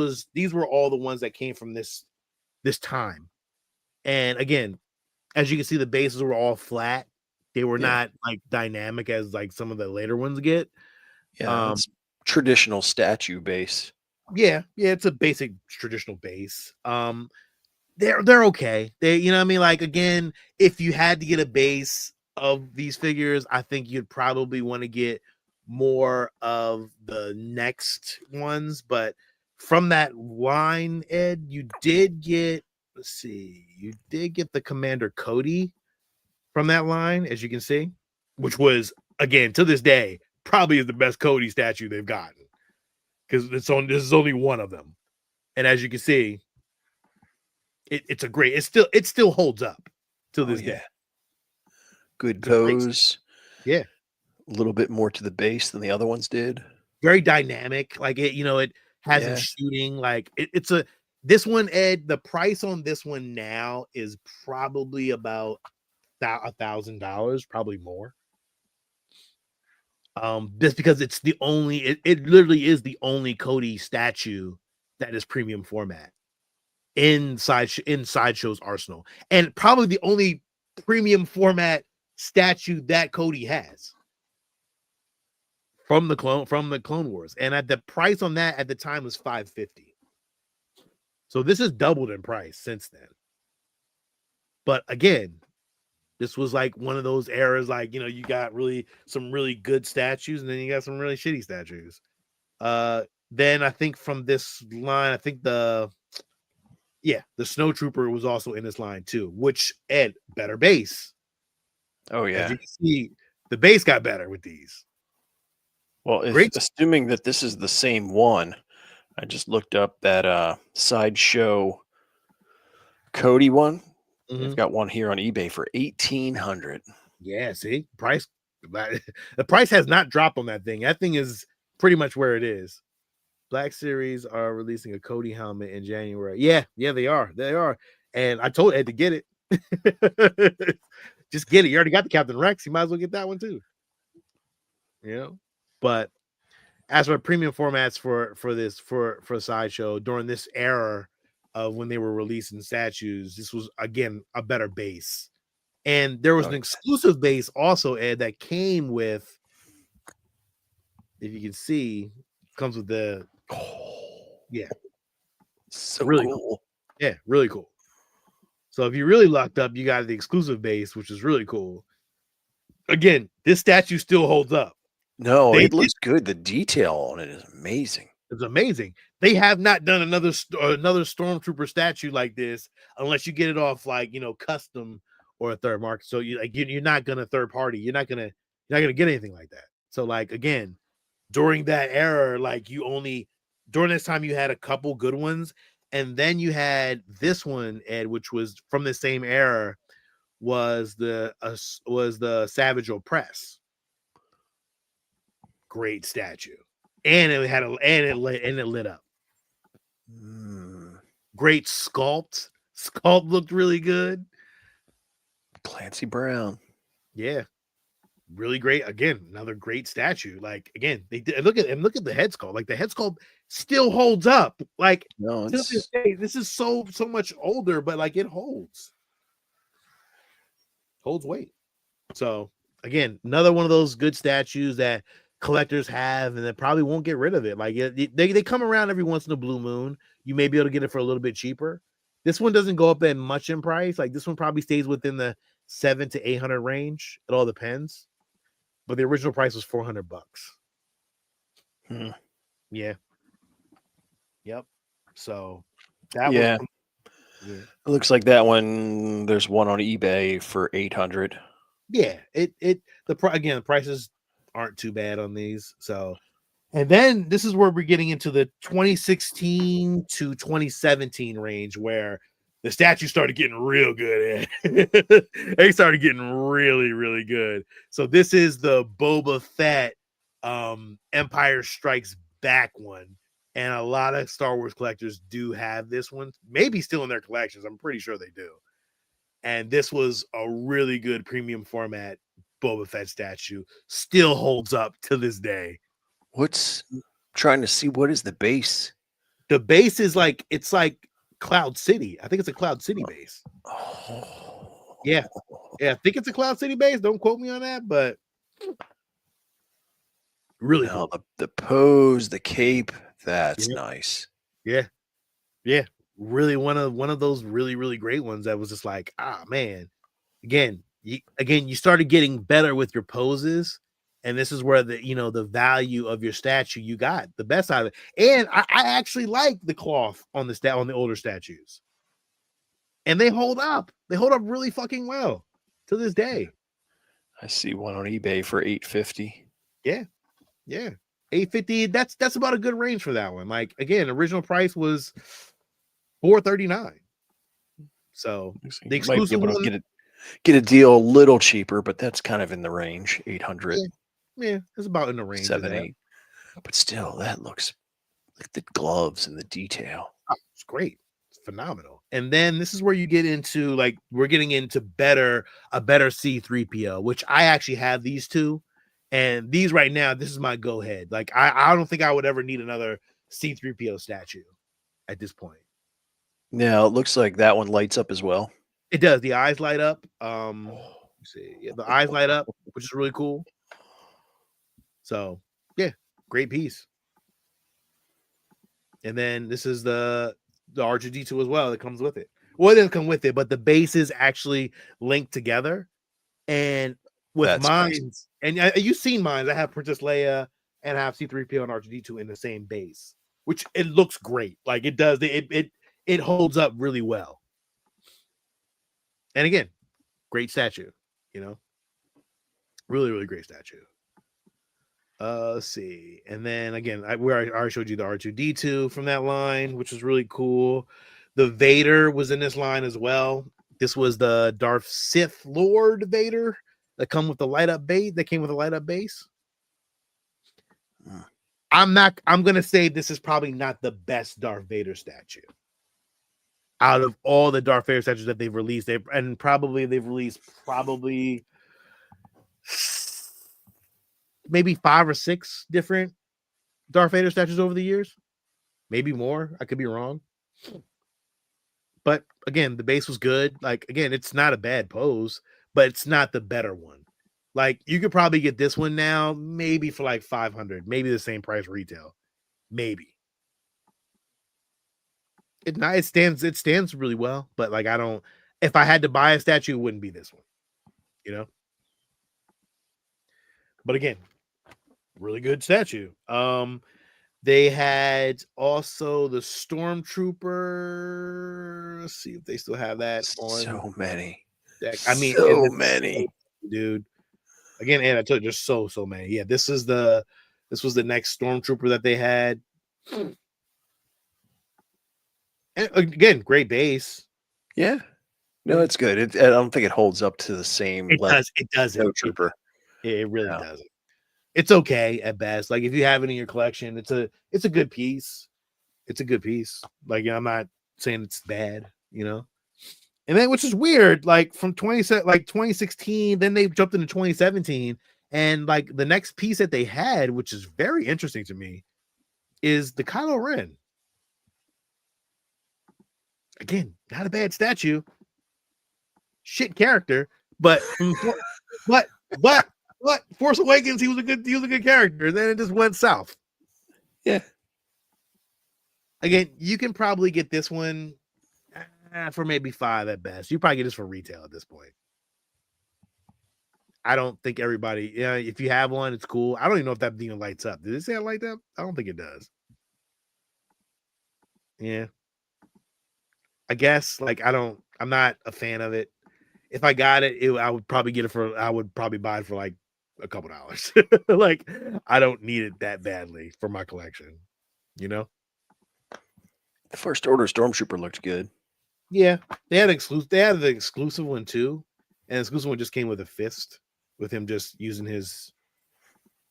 were all the ones that came from this time. And again, as you can see, the bases were all flat. They were not like dynamic as like some of the later ones get. Yeah, it's traditional statue base. Yeah, it's a basic traditional base. They're okay. They, what I mean? Like again, if you had to get a base of these figures, I think you'd probably want to get more of the next ones. But from that line, Ed, you did get the Commander Cody from that line, as you can see, which was again to this day probably is the best Cody statue they've gotten because this is only one of them, and as you can see. It still holds up to this day. Good pose. Yeah. A little bit more to the base than the other ones did. Very dynamic. Like it has him shooting. Like this one, Ed, the price on this one now is probably about $1,000, probably more. Just because it's the only, it literally is the only Cody statue that is premium format. In Sideshow's arsenal, and probably the only premium format statue that Cody has from the Clone Wars, and at the price on that at the time was $550. So this has doubled in price since then. But again, this was like one of those eras, like you got some really good statues, and then you got some really shitty statues. Then I think from this line, I think the Snowtrooper was also in this line too, which Ed, better base. Oh As yeah. you can see, the base got better with these. Well, if Great. assuming that this is the same one, I just looked up that Sideshow Cody one. They've got one here on eBay for 1,800. Yeah, see, price. The price has not dropped on that thing. That thing is pretty much where it is. Black Series are releasing a Cody helmet in January. Yeah, they are. They are. And I told Ed to get it. Just get it. You already got the Captain Rex. You might as well get that one too. You know, but as for premium formats for Sideshow during this era of when they were releasing statues, this was again a better base. And there was an exclusive base also, Ed, that came with, if you can see, comes with the so really cool. Yeah, really cool. So if you really lucked up, you got the exclusive base, which is really cool. Again, this statue still holds up. No, it looks good. The detail on it is amazing. It's amazing. They have not done another stormtrooper statue like this unless you get it off like custom or a third market. So you're not gonna third party. You're not gonna get anything like that. So like again, during that era, like during this time you had a couple good ones, and then you had this one, Ed, which was from the same era, was the Savage Opress. Great statue. And it had it lit up. Great sculpt. Sculpt looked really good. Clancy Brown. Yeah. Really great. Again, another great statue. Like again, they did look at the head sculpt. Like the head sculpt still holds up. Like no, to this day, this is so much older, but like it holds weight. So again, another one of those good statues that collectors have and they probably won't get rid of it. Like they come around every once in a blue moon. You may be able to get it for a little bit cheaper. This one doesn't go up that much in price. Like this one probably stays within the $700 to $800 range. It all depends. But the original price was $400. Yeah. Yep. So that was it looks like that one. There's one on eBay for 800. Yeah, the prices aren't too bad on these. So, and then this is where we're getting into the 2016 to 2017 range where the statues started getting real good. They started getting really, really good. So this is the Boba Fett Empire Strikes Back one. And a lot of Star Wars collectors do have this one, maybe still in their collections. I'm pretty sure they do. And this was a really good premium format Boba Fett statue. Still holds up to this day. Trying to see what is the base? The base is like, it's like Cloud City. I think it's a Cloud City base. Yeah. I think it's a Cloud City base. Don't quote me on that, but really cool. The pose, the cape, that's nice. Yeah. Really one of those really, really great ones that was just like, man. Again, you started getting better with your poses. And this is where the value of your statue, you got the best out of it. And I actually like the cloth on the older statues. And they hold up. They hold up really fucking well to this day. I see one on eBay for $850. Yeah. $850. That's about a good range for that one. Like again, original price was $439. So the exclusive might be able to get a deal a little cheaper, but that's kind of in the range. 800. Yeah, it's about in the range. 7-8. But still, that looks like the gloves and the detail. It's great. It's phenomenal. And then this is where you get into we're getting into a better C3PO, which I actually have these two. And these right now, this is my go ahead. Like I don't think I would ever need another C3PO statue at this point. Yeah, it looks like that one lights up as well. It does. The eyes light up. Let's see. Yeah, the eyes light up, which is really cool. So yeah, great piece. And then this is the R2D2 as well that comes with it. Well, it doesn't come with it, but the bases actually link together. And with mines, nice. And you've seen mines. I have Princess Leia and I have C3PO and R2D2 in the same base. which it looks great. Like it does, it holds up really well. And again, great statue, you know, really, really great statue. Let's see. And then again, I already showed you the R2D2 from that line, which was really cool. The Vader was in this line as well. This was the Darth Sith Lord Vader that came with the light up base. I'm gonna say this is probably not the best Darth Vader statue out of all the Darth Vader statues that they've released. They've released maybe 5 or 6 different Darth Vader statues over the years, maybe more. I could be wrong, but again, the base was good. Like again, it's not a bad pose, but it's not the better one. Like you could probably get this one now, maybe for like 500, maybe the same price retail, maybe. It stands really well, but like if I had to buy a statue, it wouldn't be this one, you know. But again, really good statue. They had also the Stormtrooper. Let's see if they still have that on. So many. Deck. I mean, so many, dude. Again, and I told you, there's so many. Yeah, this was the next Stormtrooper that they had. And again, great base. Yeah, no, it's good. I don't think it holds up to the same level. It doesn't. Trooper. It really doesn't. It's okay at best. Like if you have it in your collection, it's a good piece. It's a good piece. Like I'm not saying it's bad, you know. And then, which is weird, like from 2016, then they jumped into 2017, and like the next piece that they had, which is very interesting to me, is the Kylo Ren. Again, not a bad statue, shit character, but Force Awakens, he was a good character, and then it just went south. Yeah. Again, you can probably get this one for maybe 5 at best. You probably get this for retail at this point. I don't think everybody, if you have one, it's cool. I don't even know if that even lights up. Did it say it light up? I don't think it does. Yeah. I guess I'm not a fan of it. If I got it, I would probably buy it for like a couple dollars. Like I don't need it that badly for my collection, you know? The First Order Stormtrooper looked good. Yeah, they had the exclusive one too, and the exclusive one just came with a fist, with him just using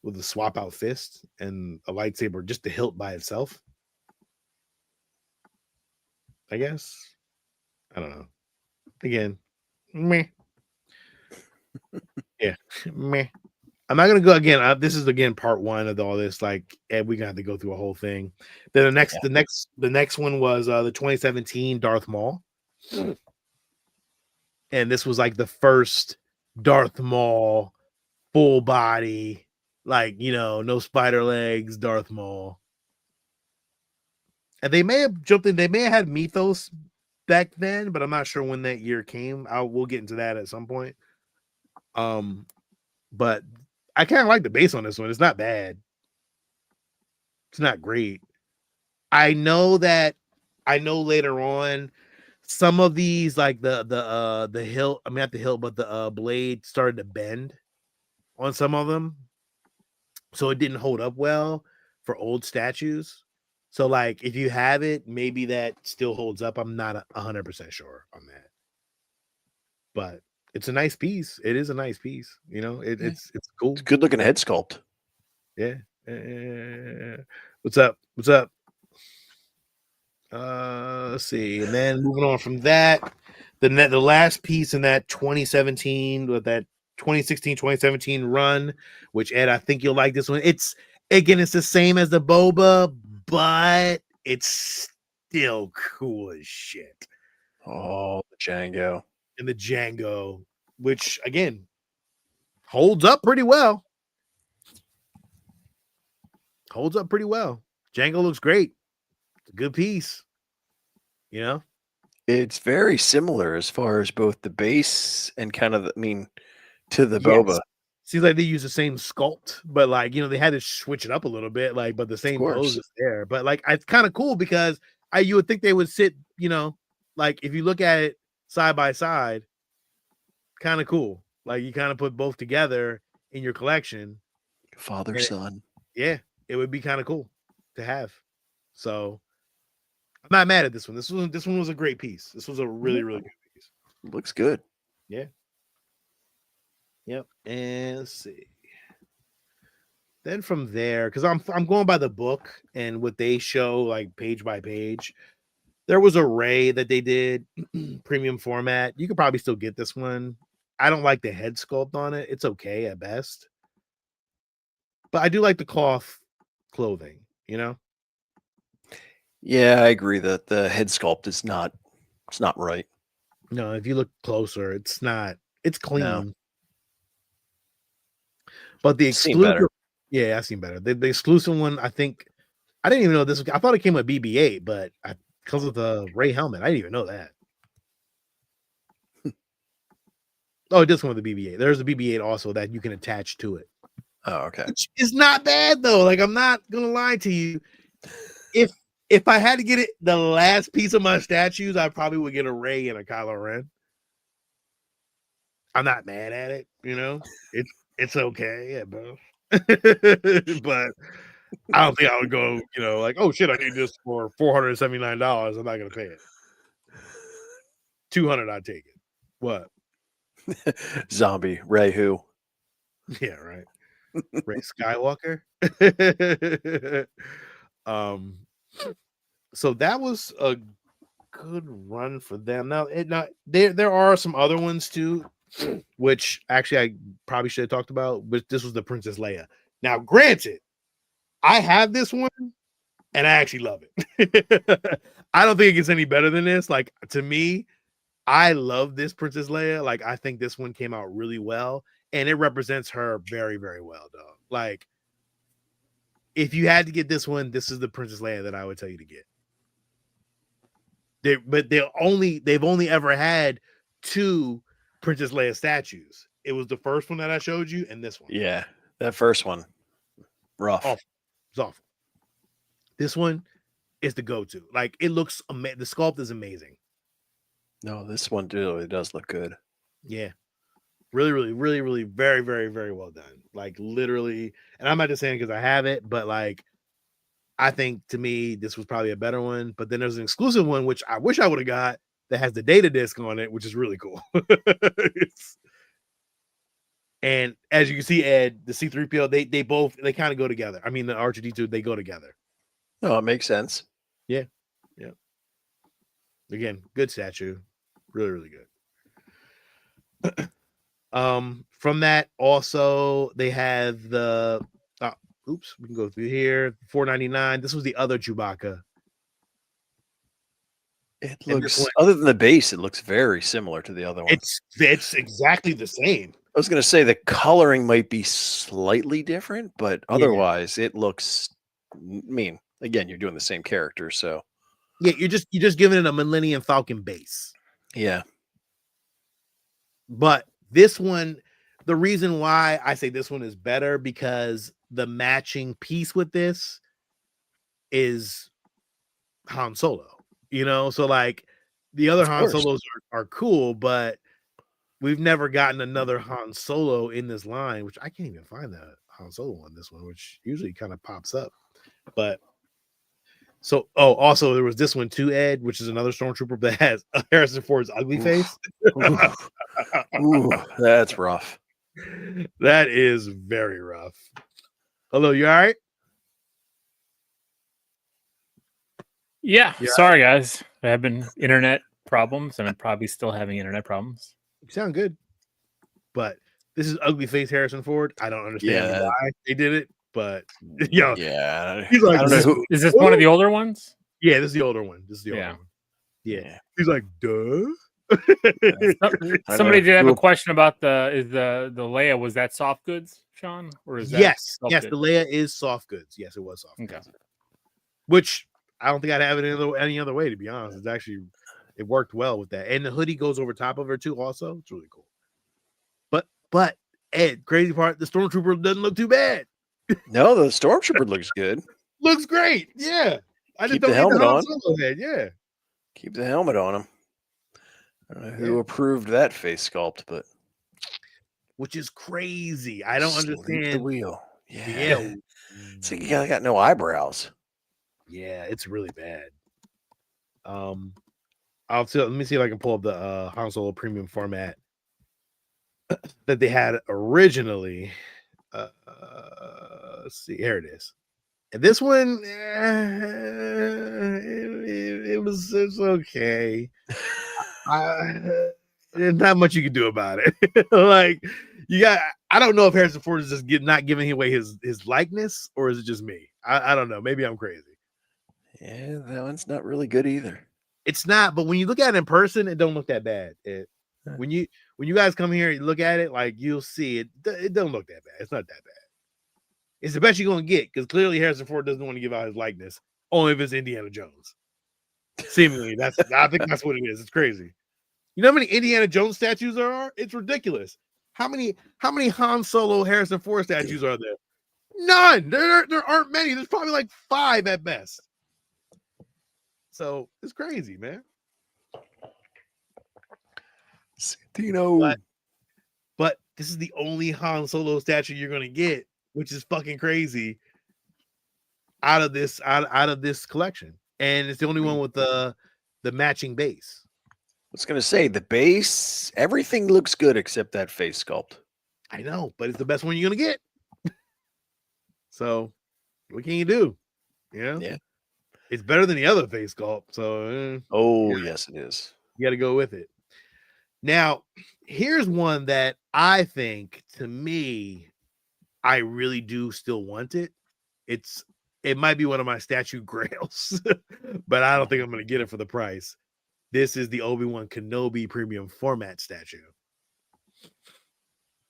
with a swap out fist and a lightsaber, just the hilt by itself. I guess. I don't know. Again, meh. Yeah, meh. I'm not gonna go again. This is again part 1 of all this. Like, and we're gonna have to go through a whole thing. Then the next one was the 2017 Darth Maul. And this was like the first Darth Maul full body, like, no spider legs, Darth Maul. And they may have jumped in, they may have had Mythos back then, but I'm not sure when that year came. We'll get into that at some point. But I kind of like the base on this one. It's not bad. It's not great. I know later on some of these, like the hilt, I mean not the hilt, but the blade started to bend on some of them, so it didn't hold up well for old statues. So like if you have it, maybe that still holds up. I'm not 100% sure on that, but it's a nice piece. It is a nice piece. It's cool. It's good looking head sculpt. Yeah. What's up? Let's see. And then moving on from that, the last piece in that 2017 with that 2016-2017 run, which Ed, I think you'll like this one. It's the same as the Boba, but it's still cool as shit. Oh, the Django. And the Django, which again holds up pretty well. Django looks great. It's a good piece. It's very similar as far as both the base and kind of to the Boba. seems like they use the same sculpt, but like they had to switch it up a little bit, like, but the same pose is there. But like it's kind of cool because you would think they would sit, like if you look at it side by side, kind of cool. Like you kind of put both together in your collection. Father, son. Yeah, it would be kind of cool to have. So I'm not mad at this one. This one was a great piece. This was a really, really good piece. Looks good. Yeah. Yep. And let's see. Then from there, because I'm going by the book and what they show, like page by page. There was a Ray that they did premium format. You could probably still get this one. I don't like the head sculpt on it. It's okay at best. But I do like the cloth clothing, Yeah, I agree that the head sculpt is not right. No, if you look closer, it's not. It's clean. No. But the I've seen exclusive, better. yeah, I've seen better. The exclusive one, I think, I didn't even know this. I thought it came with BB-8, but because of the Ray helmet, I didn't even know that. Oh, it does come with the BB-8. There's a BB-8 also that you can attach to it. Oh, okay. Which is not bad though. Like I'm not gonna lie to you. If I had to get it the last piece of my statues, I probably would get a Ray and a Kylo Ren. I'm not mad at it, It's okay, yeah, bro. But I don't think I would go, like, oh shit, I need this for $479. I'm not gonna pay it. $200, I'd take it. What? Zombie Ray who? Yeah, right. Ray Skywalker. So that was a good run for them. Now, there are some other ones too, which actually I probably should have talked about, but this was the Princess Leia. Now, granted, I have this one and I actually love it. I don't think it gets any better than this. Like, to me, I love this Princess Leia. Like, I think this one came out really well, and it represents her very, very well, dog. Like, if you had to get this one, this is the Princess Leia that I would tell you to get. They've only ever had 2 Princess Leia statues. It was the first one that I showed you, and this one. Yeah, that first one, rough. Awful. It's awful. This one is the go-to. Like, it looks amazing. The sculpt is amazing. No, this one really does look good. Yeah. Really, really, really, really, very, very, very well done. Like, literally, and I'm not just saying because I have it, but like, I think to me, this was probably a better one. But then there's an exclusive one, which I wish I would have got, that has the data disc on it, which is really cool. And as you can see, Ed, the C-3PO, they kind of go together. I mean, the R2-D2, they go together. No, it makes sense. Yeah. Yeah. Again, good statue. Really, really good. From that, also, they have the we can go through here. $4.99. This was the other Chewbacca. It looks, other than the base, it looks very similar to the other one. It's exactly the same. I was going to say the coloring might be slightly different, but otherwise it looks, again, you're doing the same character, so. Yeah, you're just giving it a Millennium Falcon base. Yeah. But this one, the reason why I say this one is better, because the matching piece with this is Han Solo. So like the other Han Solos are cool, but we've never gotten another Han Solo in this line, which I can't even find the Han Solo on this one, which usually kind of pops up. But so, also there was this one too, Ed, which is another Stormtrooper that has Harrison Ford's ugly face. Ooh, that's rough. That is very rough. Hello, you all right? Yeah, sorry guys. I have been internet problems, and I'm probably still having internet problems. You sound good, but this is ugly face Harrison Ford. I don't understand why they did it, but yeah, he's like, is this one of the older ones? Yeah, this is the older one. Yeah. He's like, duh. Somebody did have a question about the Leia. Was that soft goods, Sean? Or is that yes, the Leia is soft goods. Yes, it was soft goods. Which I don't think I'd have it any other way, to be honest. It worked well with that. And the hoodie goes over top of her too, also. It's really cool. But Ed, crazy part, the Stormtrooper doesn't look too bad. No, the Stormtrooper looks good. Looks great. Yeah. I just Keep don't the need the helmet Han on. Solo head. Yeah. Keep the helmet on him. I don't know who Yeah. approved that face sculpt, but Which is crazy. I don't sleep the understand. wheel. Yeah. Yeah. It's like you got no eyebrows. Yeah, it's really bad. Let me see if I can pull up the Han Solo premium format that they had originally. Let's see, here it is. And this one, it's okay. There's not much you can do about it. Like I don't know if Harrison Ford is just not giving away his likeness, or is it just me? I don't know. Maybe I'm crazy. Yeah, that one's not really good either. It's not, but when you look at it in person, it don't look that bad. When you guys come here and look at it, like you'll see it. It don't look that bad. It's not that bad. It's the best you're gonna get because clearly Harrison Ford doesn't want to give out his likeness, only if it's Indiana Jones. Seemingly, I think that's what it is. It's crazy. You know how many Indiana Jones statues there are? It's ridiculous. How many Han Solo, Harrison Ford statues are there? None. There aren't many. There's probably like 5 at best. So it's crazy, man. Santino. But this is the only Han Solo statue you're gonna get, which is fucking crazy. Out of this collection, and it's the only one with the matching base. I was gonna say the base, everything looks good except that face sculpt. I know, but it's the best one you're gonna get. So, what can you do? Yeah, it's better than the other face sculpt. So, yes, it is. You got to go with it. Now, here's one that I think, to me, I really do still want it. It might be one of my statue grails, but I don't think I'm going to get it for the price. This is the Obi-Wan Kenobi premium format statue.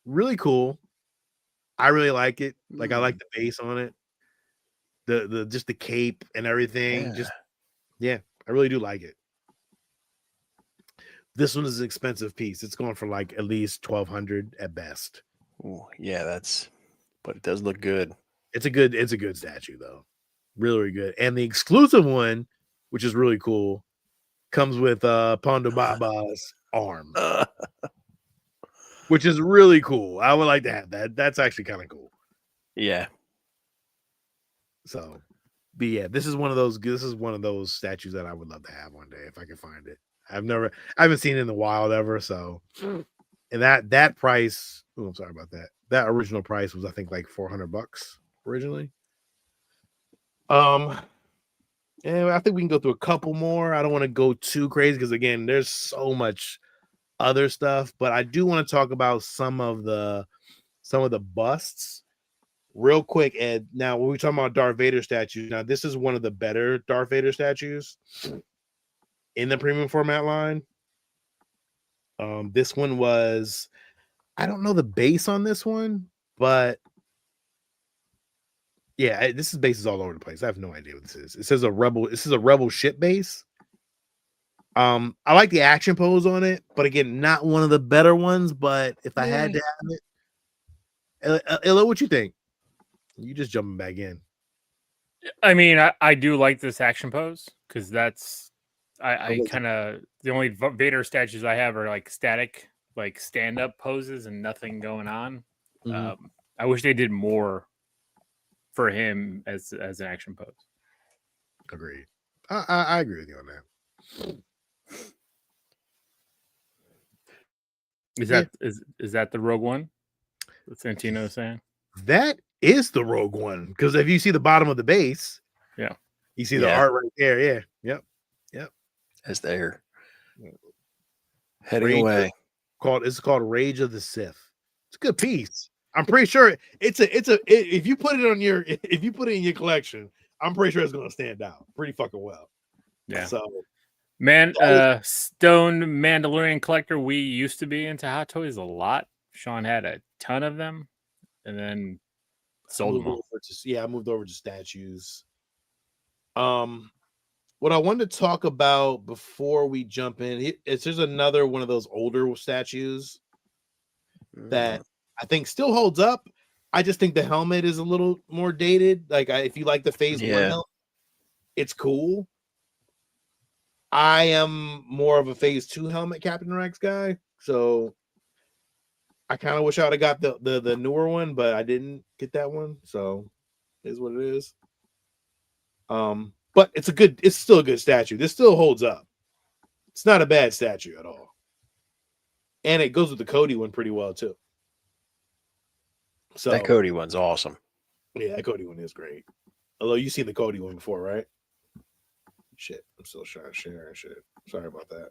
Really cool. I really like it. Like I like the base on it. The just the cape and everything. I really do like it. This one is an expensive piece. It's going for like at least $1,200 at best. Ooh, yeah, but it does look good. It's a good statue though. Really, really good. And the exclusive one, which is really cool, comes with Ponda Baba's arm. Which is really cool. I would like to have that. That's actually kind of cool. Yeah. So, but yeah, this is one of those statues that I would love to have one day if I can find it. I haven't seen it in the wild ever. So, and that price, I'm sorry about that. That original price was, I think, like $400 originally. And I think we can go through a couple more. I don't want to go too crazy because again, there's so much other stuff, but I do want to talk about some of the busts real quick. Ed, now when we talking about Darth Vader statues, now this is one of the better Darth Vader statues in the premium format line. This one was, I don't know the base on this one, but yeah, this is bases all over the place. I have no idea what this is. It says this is a rebel ship base. I like the action pose on it, but again, not one of the better ones. But if I had to have it, Illa, what you think? You just jumping back in. I mean, I do like this action pose because that's I kind of the only Vader statues I have are like static, like stand up poses and nothing going on. Mm-hmm. I wish they did more for him as an action pose. Agreed. I agree with you on that. Is that the Rogue One? What Santino is saying? That is the Rogue One, because if you see the bottom of the base, you see the art right there. Yeah, yep. As they're heading away. It's called Rage of the Sith. It's a good piece. I'm pretty sure if you put it in your collection, I'm pretty sure it's gonna stand out pretty fucking well. Yeah. So. Stone Mandalorian collector. We used to be into Hot Toys a lot. Sean had a ton of them, and then sold them all. I moved over to statues. What I wanted to talk about before we jump in, there's another one of those older statues that I think still holds up. I just think the helmet is a little more dated. Like if you like the Phase 1 helmet, it's cool. I am more of a Phase 2 helmet Captain Rex guy, so I kind of wish I would have got the newer one, but I didn't get that one, so it is what it is. But it's still a good statue. This still holds up. It's not a bad statue at all. And it goes with the Cody one pretty well too. So that Cody one's awesome. Yeah, that Cody one is great. Although you've seen the Cody one before, right? Shit, I'm still trying to share and shit. Sorry about that.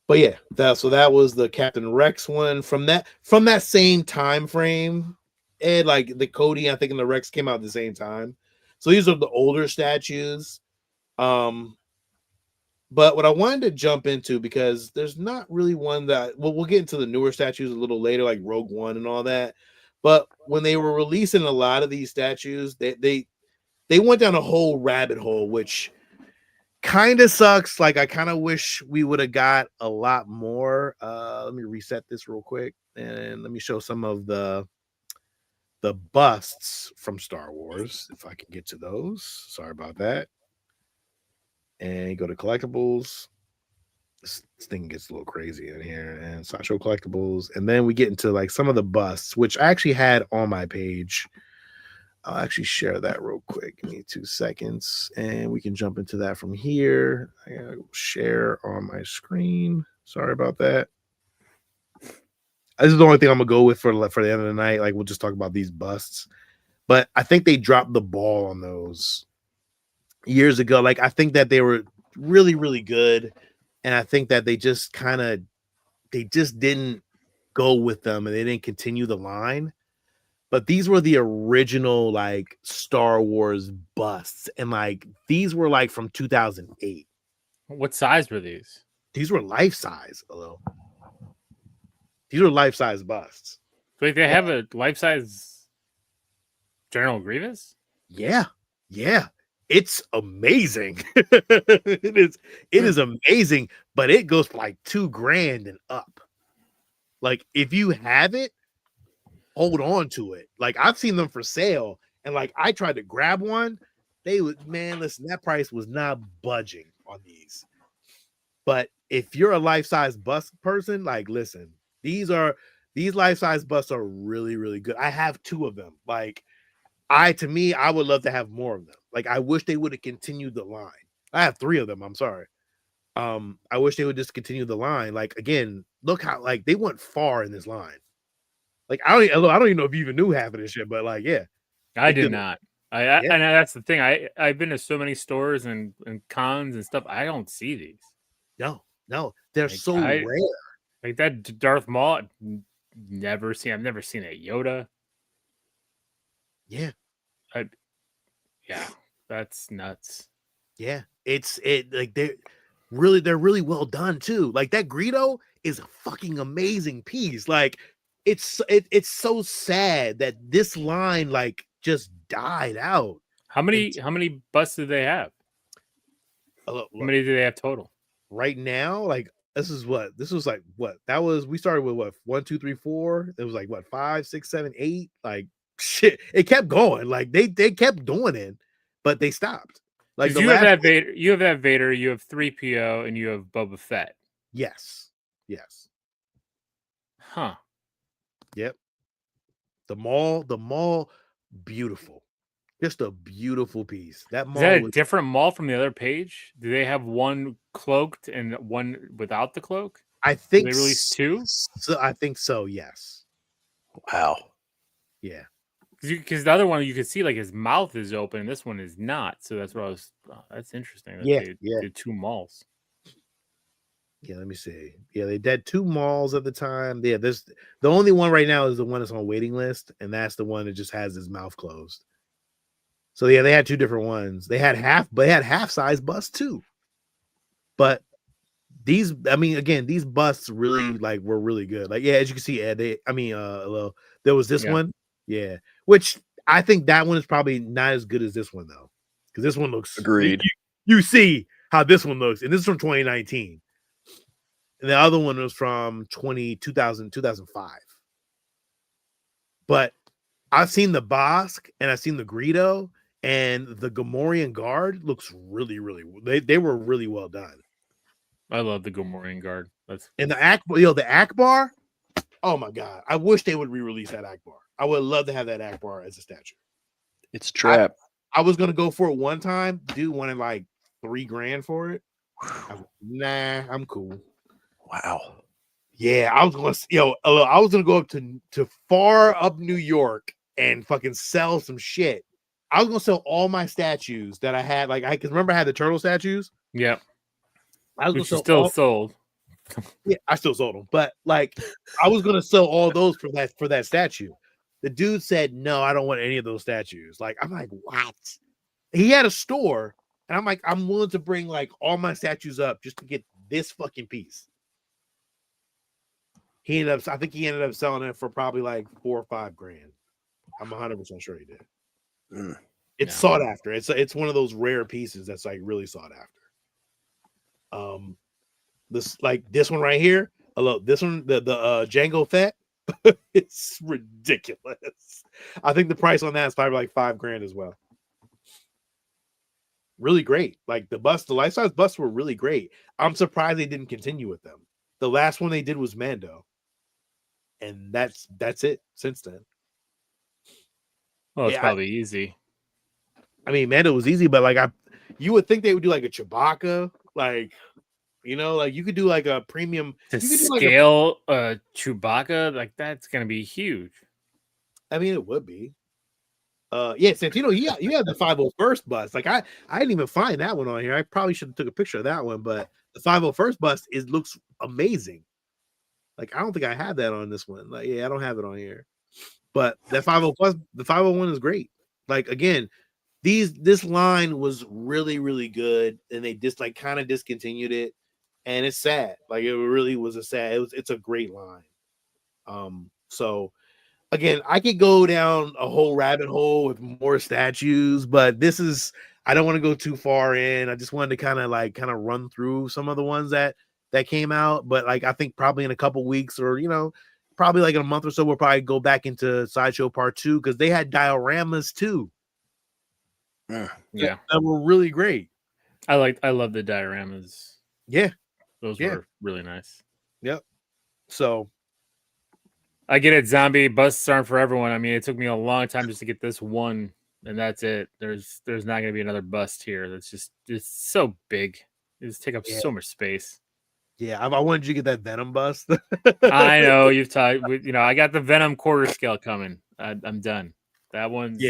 But yeah, that was the Captain Rex one from that same time frame. And like the Cody, I think, and the Rex came out at the same time. So these are the older statues. But what I wanted to jump into, because there's not really one that we'll get into the newer statues a little later, like Rogue One and all that. But when they were releasing a lot of these statues, they went down a whole rabbit hole, which kind of sucks. Like I kind of wish we would have got a lot more. Let me reset this real quick and let me show some of the busts from Star Wars, if I can get to those. Sorry about that. And you go to collectibles. This thing gets a little crazy in here, and Sideshow collectibles, and then we get into like some of the busts, which I actually had on my page. I'll actually share that real quick. Give me 2 seconds, and we can jump into that from here. I gotta share on my screen. Sorry about that. This is the only thing I'm gonna go with for the end of the night. Like we'll just talk about these busts, but I think they dropped the ball on those years ago. Like I think that they were really, really good, and I think that they just didn't go with them, and they didn't continue the line. But these were the original like Star Wars busts, and like these were like from 2008. What size were these? These were life size. Hello. These are life size busts. Like they have a life size General Grievous? Yeah. It's amazing. It is amazing, but it goes for like $2,000 and up. Like if you have it, hold on to it. Like I've seen them for sale, and like I tried to grab one. Listen, that price was not budging on these. But if you're a life-size bust person, like listen, these life-size busts are really, really good. I have 2 of them. Like I would love to have more of them. Like I wish they would have continued the line. I have 3 of them. I'm sorry. I wish they would just continue the line. Like again, look how like they went far in this line. Like I don't even know if you even knew half of this shit, but like yeah, I did not. And that's the thing. I've been to so many stores and cons and stuff. I don't see these. No, they're like, so rare. Like that Darth Maul, I've never seen a Yoda. Yeah. Yeah, that's nuts. Yeah, like they're really well done too. Like that Greedo is a fucking amazing piece. Like it's so sad that this line like just died out. How many busts do they have? Look, how many do they have total? Right now, like we started with what 1, 2, 3, 4. It was like what 5, 6, 7, 8. Like shit, it kept going. Like they kept doing it, but they stopped. Like you have that Vader, you have 3PO, and you have Boba Fett. Yes. Huh. Yep. The mall, beautiful. Just a beautiful piece. That mall is that a different mall from the other page? Do they have one cloaked and one without the cloak? I think they released 2. So I think so. Yes. Wow. Yeah. Because the other one you can see like his mouth is open, and this one is not. So that's what I was. That's interesting. That they did 2 malls. Yeah, let me see. Yeah, they did 2 malls at the time. Yeah, the only one right now is the one that's on waiting list, and that's the one that just has his mouth closed. So yeah, they had 2 different ones. They had half size busts too. But these, I mean, again, these busts really like were really good. Like, yeah, as you can see, Ed, there was this one. Yeah, which I think that one is probably not as good as this one though, because this one looks agreed. You see how this one looks, and this is from 2019. and the other one was from 2005. But I've seen the Bosk and I've seen the Greedo, and the Gamorrean Guard looks really, really. They were really well done. I love the Gamorrean Guard. And the Akbar. Oh my god! I wish they would re-release that Akbar. I would love to have that Akbar as a statue. It's Trap. I was gonna go for it one time. Dude wanted like $3,000 for it. I was like, nah, I'm cool. Wow. Yeah, I was gonna go up to far up New York and fucking sell some shit. I was gonna sell all my statues that I had. Like I can remember I had the turtle statues. Yep. I was Which gonna is still sold. Yeah, I still sold them, but like I was gonna sell all those for that statue. The dude said, "No, I don't want any of those statues." Like I'm like, what? He had a store, and I'm like, I'm willing to bring like all my statues up just to get this fucking piece. I think he ended up selling it for probably like $4 or $5,000. I'm 100% sure he did. It's sought after. It's one of those rare pieces that's like really sought after. This one right here. Hello, this one, the Jango Fett. It's ridiculous. I think the price on that is probably like $5,000 as well. Really great. Like the life-size busts were really great. I'm surprised they didn't continue with them. The last one they did was Mando. And that's it since then. Well, it's probably easy. I mean, Mando was easy, but like you would think they would do like a Chewbacca, like like you could do like a premium to scale Chewbacca, like that's gonna be huge. I mean, it would be. Yeah, Santino, you have the 501st bust. Like I didn't even find that one on here. I probably should have took a picture of that one, but the 501st bust looks amazing. Like I don't think I have that on this one. Like, yeah, I don't have it on here. But that 50 the 501 is great. Like again, this line was really, really good, and they just like kind of discontinued it, and it's sad. Like it really was it's a great line. So again, I could go down a whole rabbit hole with more statues, but I don't want to go too far in. I just wanted to kind of run through some of the ones that came out. But like I think probably in a couple weeks or probably like in a month or so, we'll probably go back into Sideshow Part 2 because they had dioramas too. Yeah, that were really great. I love the dioramas. Yeah, those were really nice. Yep. So I get it. Zombie busts aren't for everyone. I mean, it took me a long time just to get this one, and that's it. There's not going to be another bust here. It's so big. It just take up so much space. Yeah, I wanted you to get that Venom bust. I know you've talked. I got the Venom quarter scale coming. I'm done. That one's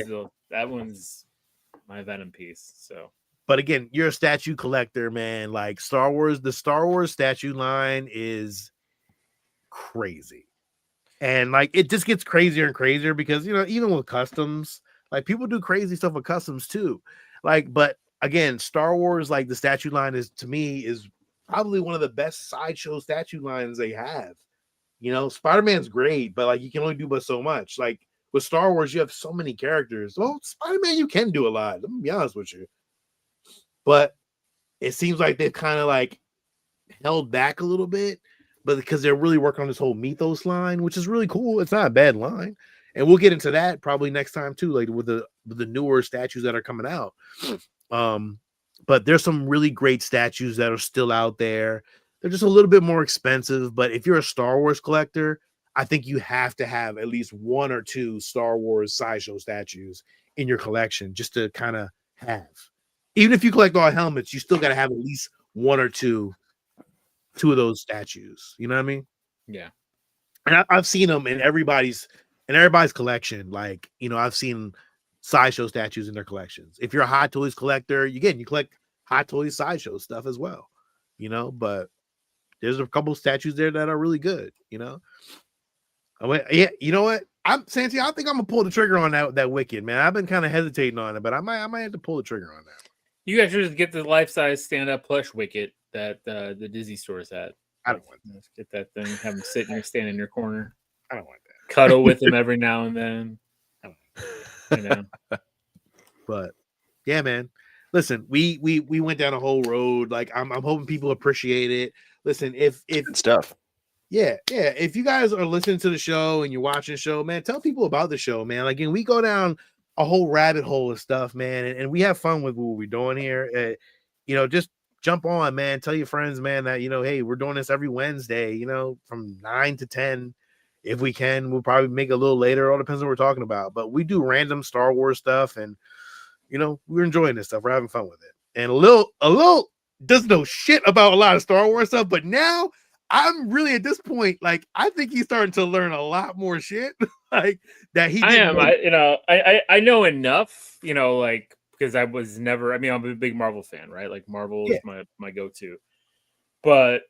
my Venom piece. So, but again, you're a statue collector, man. Like Star Wars, the Star Wars statue line is crazy, and like it just gets crazier and crazier because even with customs, like people do crazy stuff with customs too. Like, but again, Star Wars, like the statue line is to me is probably one of the best Sideshow statue lines they have. Spider-Man's great, but like you can only do but so much. Like with Star Wars, you have so many characters. Well, Spider-Man, you can do a lot. Let me be honest with you. But it seems like they've kind of like held back a little bit, but because they're really working on this whole mythos line, which is really cool. It's not a bad line. And we'll get into that probably next time too, like with the newer statues that are coming out. But there's some really great statues that are still out there. They're just a little bit more expensive, but if you're a Star Wars collector, I think you have to have at least 1 or 2 Star Wars Sideshow statues in your collection just to kind of have. Even if you collect all helmets, you still got to have at least 1 or 2 of those statues. You know what I mean? Yeah. And I've seen them in everybody's collection. Like, I've seen Sideshow statues in their collections. If you're a Hot Toys collector, you collect Hot Toys Sideshow stuff as well, but there's a couple statues there that are really good, yeah, you know what? Santi, I think I'm gonna pull the trigger on that Wicked, man. I've been kind of hesitating on it, but I might have to pull the trigger on that. You guys should just get the life-size stand-up plush Wicket that the Disney stores had. I don't want that. Get that thing, have him sitting or stand in your corner. I don't want that. Cuddle with him every now and then. But yeah, man. Listen, we went down a whole road. Like I'm hoping people appreciate it. listen, if Good stuff. yeah, if you guys are listening to the show and you're watching the show, man, tell people about the show, man. Like, and we go down a whole rabbit hole of stuff, man, and we have fun with what we're doing here. Just jump on, man. Tell your friends, man, that hey, we're doing this every Wednesday, from 9 to 10. If we can, we'll probably make it a little later. It all depends on what we're talking about. But we do random Star Wars stuff, and we're enjoying this stuff. We're having fun with it. And a little doesn't know shit about a lot of Star Wars stuff, but now I'm really at this point, like, I think he's starting to learn a lot more shit, like that he didn't know. I know enough, like, because I was never. I mean, I'm a big Marvel fan, right? Like, Marvel is my go-to. But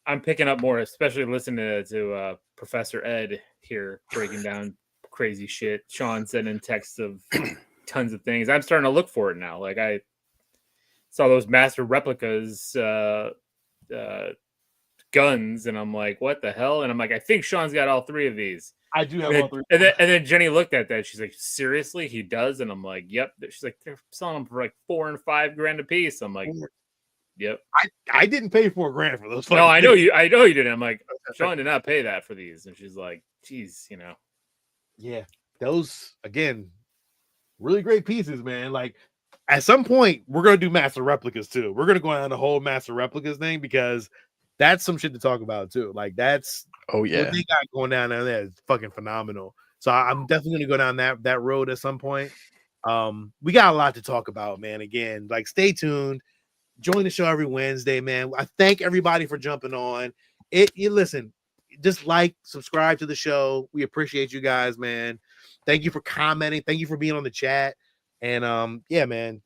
I'm picking up more, especially listening to Professor Ed here breaking down crazy shit. Sean sending texts of tons of things. I'm starting to look for it now. Like, I saw those master replicas guns, and I'm like, what the hell? And I'm like, I think Sean's got all three of these. I do have all three. And then Jenny looked at that. She's like, seriously, he does? And I'm like, yep. She's like, they're selling them for like $4,000 and $5,000 a piece. I'm like, yep. I didn't pay $4,000 for those. No, I know you didn't. I'm like, Sean did not pay that for these. And she's like, geez, Yeah, those again, really great pieces, man. Like, at some point, we're gonna do master replicas too. We're gonna go on the whole master replicas thing, because that's some shit to talk about too. Like, that's what they got going down there is fucking phenomenal. So I'm definitely gonna go down that road at some point. We got a lot to talk about, man. Again, like, stay tuned. Join the show every Wednesday, man. I thank everybody for jumping on. You listen, just subscribe to the show. We appreciate you guys, man. Thank you for commenting. Thank you for being on the chat. And yeah, man,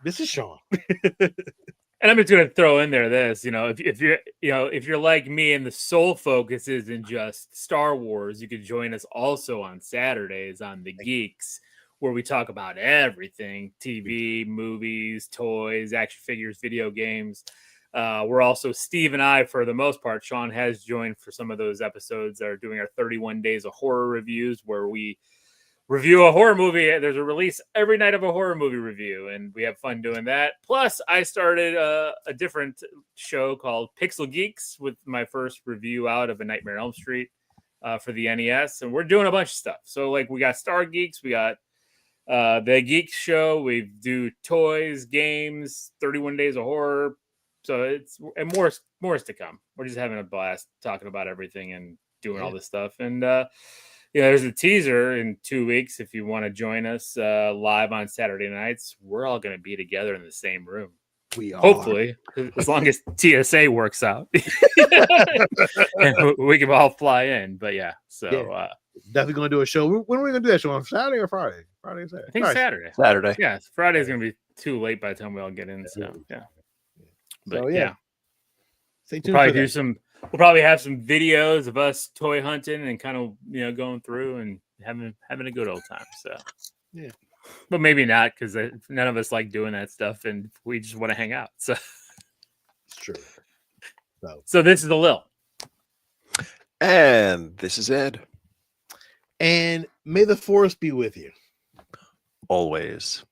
this is Sean. And I'm just gonna throw in there this, if you're like me and the sole focus isn't just Star Wars, you could join us also on Saturdays on The Geeks, where we talk about everything: TV, movies, toys, action figures, video games. We're also, Steve and I, for the most part, Sean has joined for some of those episodes that are doing our 31 days of horror reviews, where we review a horror movie. There's a release every night of a horror movie review, and we have fun doing that. Plus, I started a different show called Pixel Geeks with my first review out of A Nightmare on Elm Street for the NES, and we're doing a bunch of stuff. So, like, we got Star Geeks, we got the Geek Show, we do toys, games, 31 days of horror. So and more is to come. We're just having a blast talking about everything and doing all this stuff. And there's a teaser in 2 weeks. If you want to join us live on Saturday nights, we're all going to be together in the same room. We are. Hopefully, as long as TSA works out, and we can all fly in. But yeah, so definitely going to do a show. When are we going to do that show? On Saturday or Friday? Friday or Saturday? I think Saturday. Yeah, Friday's going to be too late by the time we all get in. So yeah. But so, stay tuned. We'll probably have some videos of us toy hunting and kind of going through and having a good old time. So yeah, but maybe not, because none of us like doing that stuff, and we just want to hang out. So it's true. So this is the Lil, and this is Ed, and may the force be with you always.